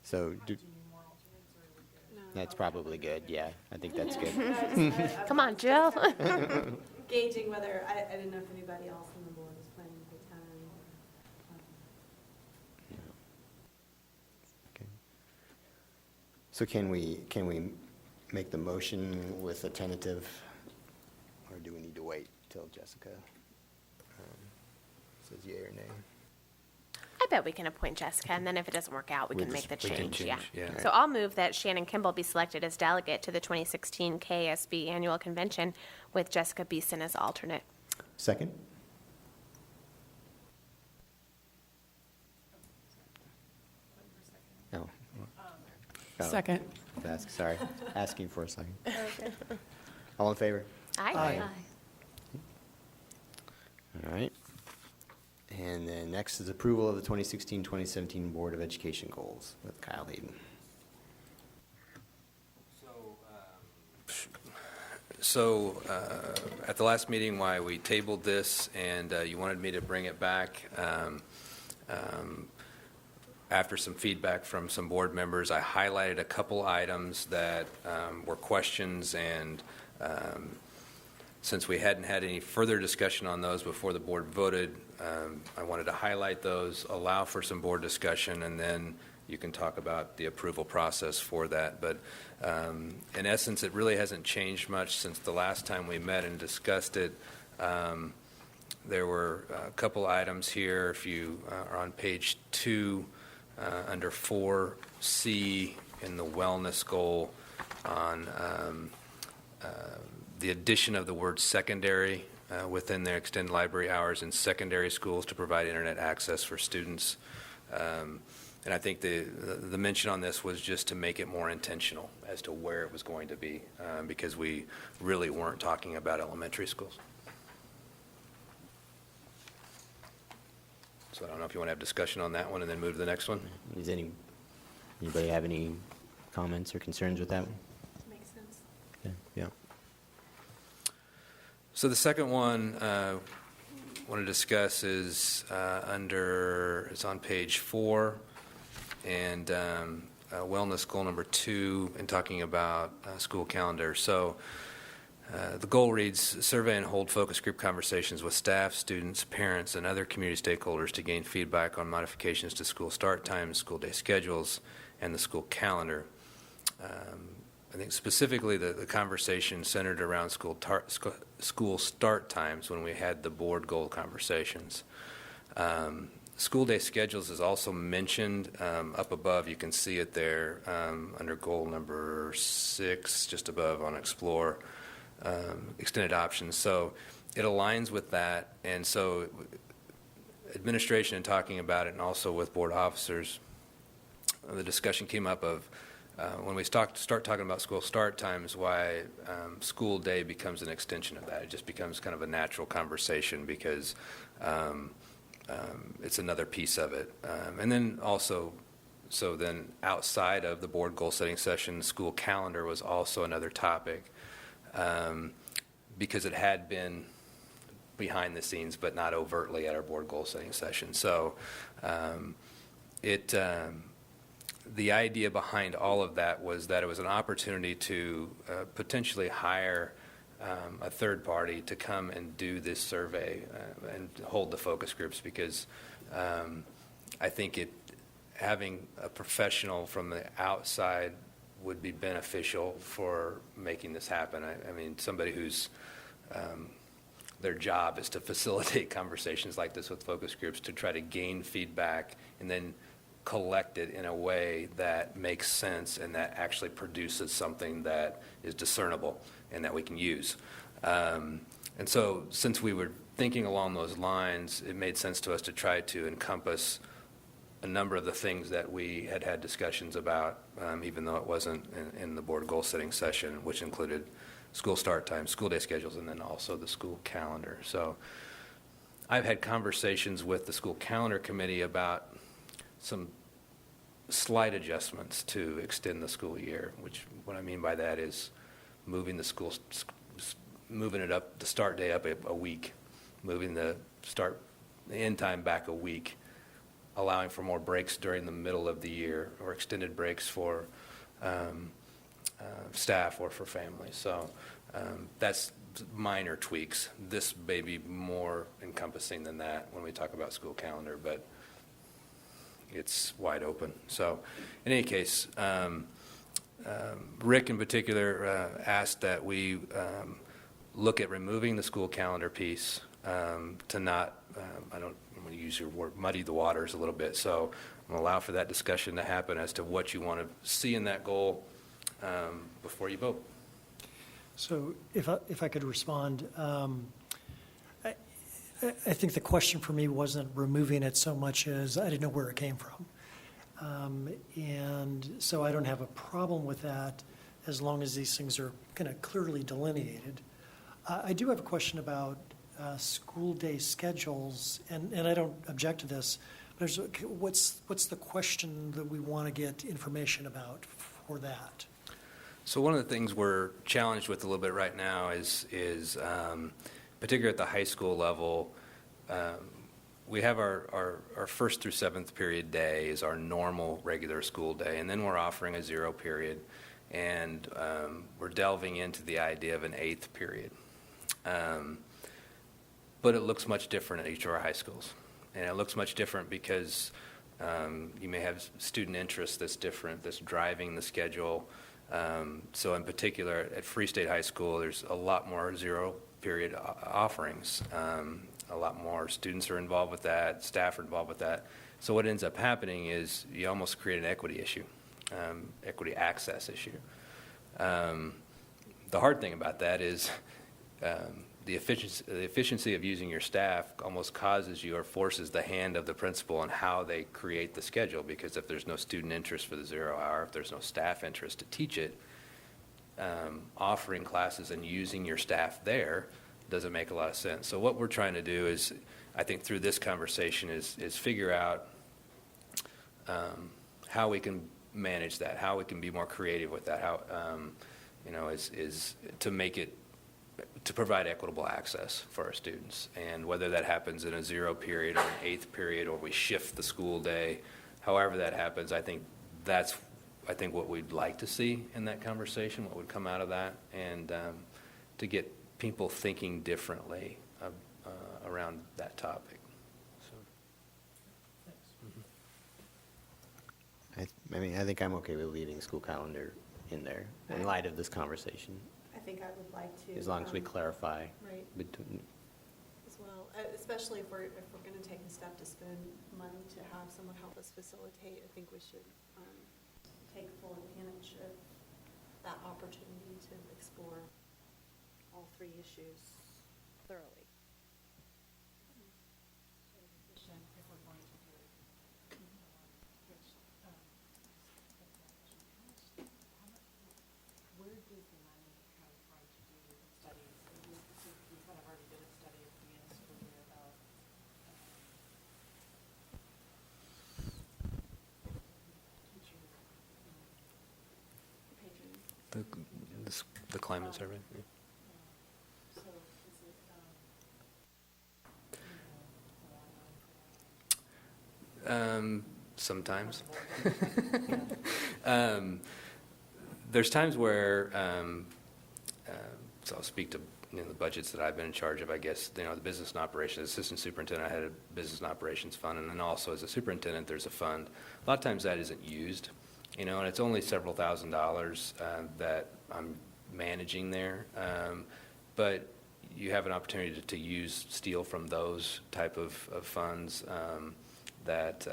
So that's probably good, yeah. I think that's good. Come on, Jill. Gauging whether, I didn't know if anybody else on the board was planning to attend. Okay. So can we make the motion with a tentative, or do we need to wait till Jessica says yea or nay? I bet we can appoint Jessica, and then if it doesn't work out, we We can just- make the we can change, yeah. change, yeah. So I'll move that Shannon Kimball be selected as delegate to the 2016 KSB Annual Convention with Jessica Beeson as alternate. Second? No. Oh. Second. Sorry, asking for a second. All in favor? Aye. All right. And then next is approval of the 2016-2017 Board of Education goals with Kyle Hayden. So at the last meeting, why we tabled this, and you wanted me to bring it back, after some feedback from some board members, I highlighted a couple items that were questions, and since we hadn't had any further discussion on those before the board voted, I wanted to highlight those, allow for some board discussion, and then you can talk about the approval process for that. But in essence, it really hasn't changed much since the last time we met and discussed it. There were a couple items here. If you are on page 2, under 4C in the wellness goal on the addition of the word secondary within their extended library hours in secondary schools to provide internet access for students. And I think the mention on this was just to make it more intentional as to where it was going to be, because we really weren't talking about elementary schools. So I don't know if you want to have discussion on that one and then move to the next one. Does anybody have any comments or concerns with that one? Makes sense. Okay, yeah. So the second one I want to discuss is it's on page 4, and wellness goal number 2, and talking about school calendar. So the goal reads, survey and hold focus group conversations with staff, students, parents, and other community stakeholders to gain feedback on modifications to school start times, school day schedules, and the school calendar. I think specifically the conversation centered around school start times when we had the board goal conversations. School day schedules is also mentioned up above. You can see it there under goal number 6, just above on Explore, extended options. So it aligns with that. And so administration and talking about it, and also with board officers, the discussion came up of when we start talking about school start times, why school day becomes an extension of that. It just becomes kind of a natural conversation because it's another piece of it. And then also, so then outside of the board goal setting session, the school calendar was also another topic because it had been behind the scenes but not overtly at our board goal setting session. So the idea behind all of that was that it was an opportunity to potentially hire a third party to come and do this survey and hold the focus groups, because I think having a professional from the outside would be beneficial for making this happen. I mean, somebody who's their job is to facilitate conversations like this with focus groups, to try to gain feedback and then collect it in a way that makes sense and that actually produces something that is discernible and that we can use. And so since we were thinking along those lines, it made sense to us to try to encompass a number of the things that we had discussions about, even though it wasn't in the board goal-setting session, which included school start times, school day schedules, and then also the school calendar. So I've had conversations with the school calendar committee about some slight adjustments to extend the school year, which what I mean by that is moving the start day up a week, moving the end time back a week, allowing for more breaks during the middle of the year or extended breaks for staff or for families. So that's minor tweaks. This may be more encompassing than that when we talk about school calendar, but it's wide open. So in any case, Rick in particular asked that we look at removing the school calendar piece to not, I'm going to use your word, muddy the waters a little bit. So I'm going to allow for that discussion to happen as to what you want to see in that goal before you vote. So if I could respond, I think the question for me wasn't removing it so much as I didn't know where it came from. And so I don't have a problem with that as long as these things are kind of clearly delineated. I do have a question about school day schedules, and I don't object to this. But what's the question that we want to get information about for that? So one of the things we're challenged with a little bit right now is particularly at the high school level, we have our first through seventh period day is our normal regular school day, and then we're offering a 0 period, and we're delving into the idea of an 8th period. But it looks much different at each of our high schools, and it looks much different because you may have student interest that's different, that's driving the schedule. So in particular, at Free State High School, there's a lot more 0 period offerings. A lot more students are involved with that, staff are involved with that. So what ends up happening is you almost create an equity issue, equity access issue. The hard thing about that is the efficiency of using your staff almost causes you or forces the hand of the principal on how they create the schedule, because if there's no student interest for the 0 hour, if there's no staff interest to teach it, offering classes and using your staff there doesn't make a lot of sense. So what we're trying to do is, I think through this conversation, is figure out how we can manage that, how we can be more creative with that, how, is to make it, to provide equitable access for our students. And whether that happens in a 0 period or an 8th period, or we shift the school day, however that happens, I think that's what we'd like to see in that conversation, what would come out of that, and to get people thinking differently around that topic. So, I think I'm okay with leaving school calendar in there in light of this conversation, I think I would like to. as long as we clarify. Right. Between, As well, especially if we're going to take a step to spend money to have someone help us facilitate, I think we should take full advantage of that opportunity to explore all 3 issues thoroughly. Where does the money come from to do the studies? We kind of already did a study at the beginning of the school year about teaching. the climate survey. Yeah. So is it Sometimes. There's times where, so I'll speak to the budgets that I've been in charge of, I guess, the business and operations, assistant superintendent, I had a business and operations fund, and then also as a superintendent, there's a fund. A lot of times that isn't used, and it's only several $1,000s that I'm managing there. But you have an opportunity to steal from those type of funds that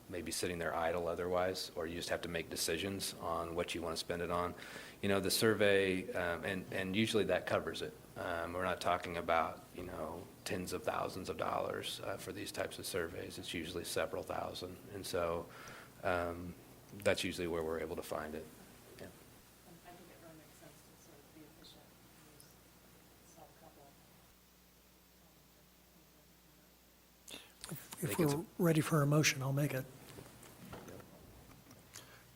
may be sitting there idle otherwise, or you just have to make decisions on what you want to spend it on. The survey, and usually that covers it. We're not talking about, tens of thousands of dollars for these types of surveys. It's usually several thousand. And so that's usually where we're able to find it. Yeah. I think it really makes sense to sort of be efficient and use self-couple. If we're ready for a motion, I'll make it.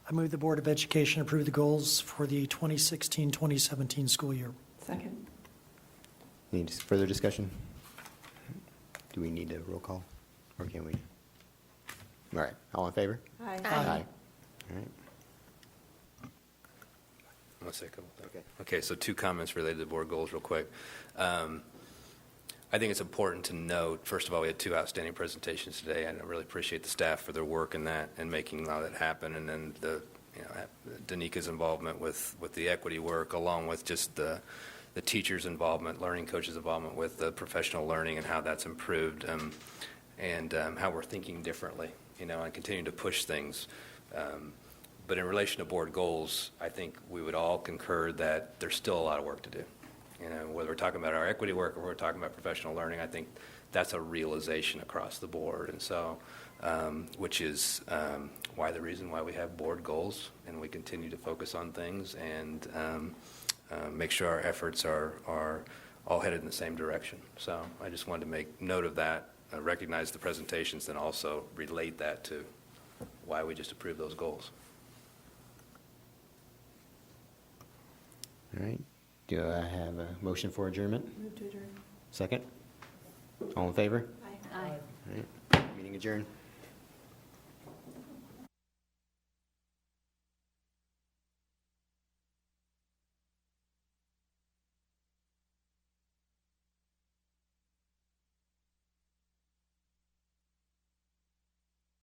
I move the Board of Education approve the goals for the 2016-2017 school year. Second. Any further discussion? Do we need a roll call, or can we? All right, all in favor? Aye. Aye. All right. I'm going to say a couple things. Okay, so 2 comments related to board goals real quick. I think it's important to note, first of all, we had 2 outstanding presentations today, and I really appreciate the staff for their work in that and making all that happen, and then Danika's involvement with the equity work, along with just the teachers' involvement, learning coaches' involvement with the professional learning and how that's improved, and how we're thinking differently, and continuing to push things. But in relation to board goals, I think we would all concur that there's still a lot of work to do. Whether we're talking about our equity work or we're talking about professional learning, I think that's a realization across the board. And so, which is the reason why we have board goals, and we continue to focus on things and make sure our efforts are all headed in the same direction. So I just wanted to make note of that, recognize the presentations, and also relate that to why we just approved those goals. All right. Do I have a motion for adjournment? Move to adjourn. Second? All in favor? Aye. All right. Meeting adjourned.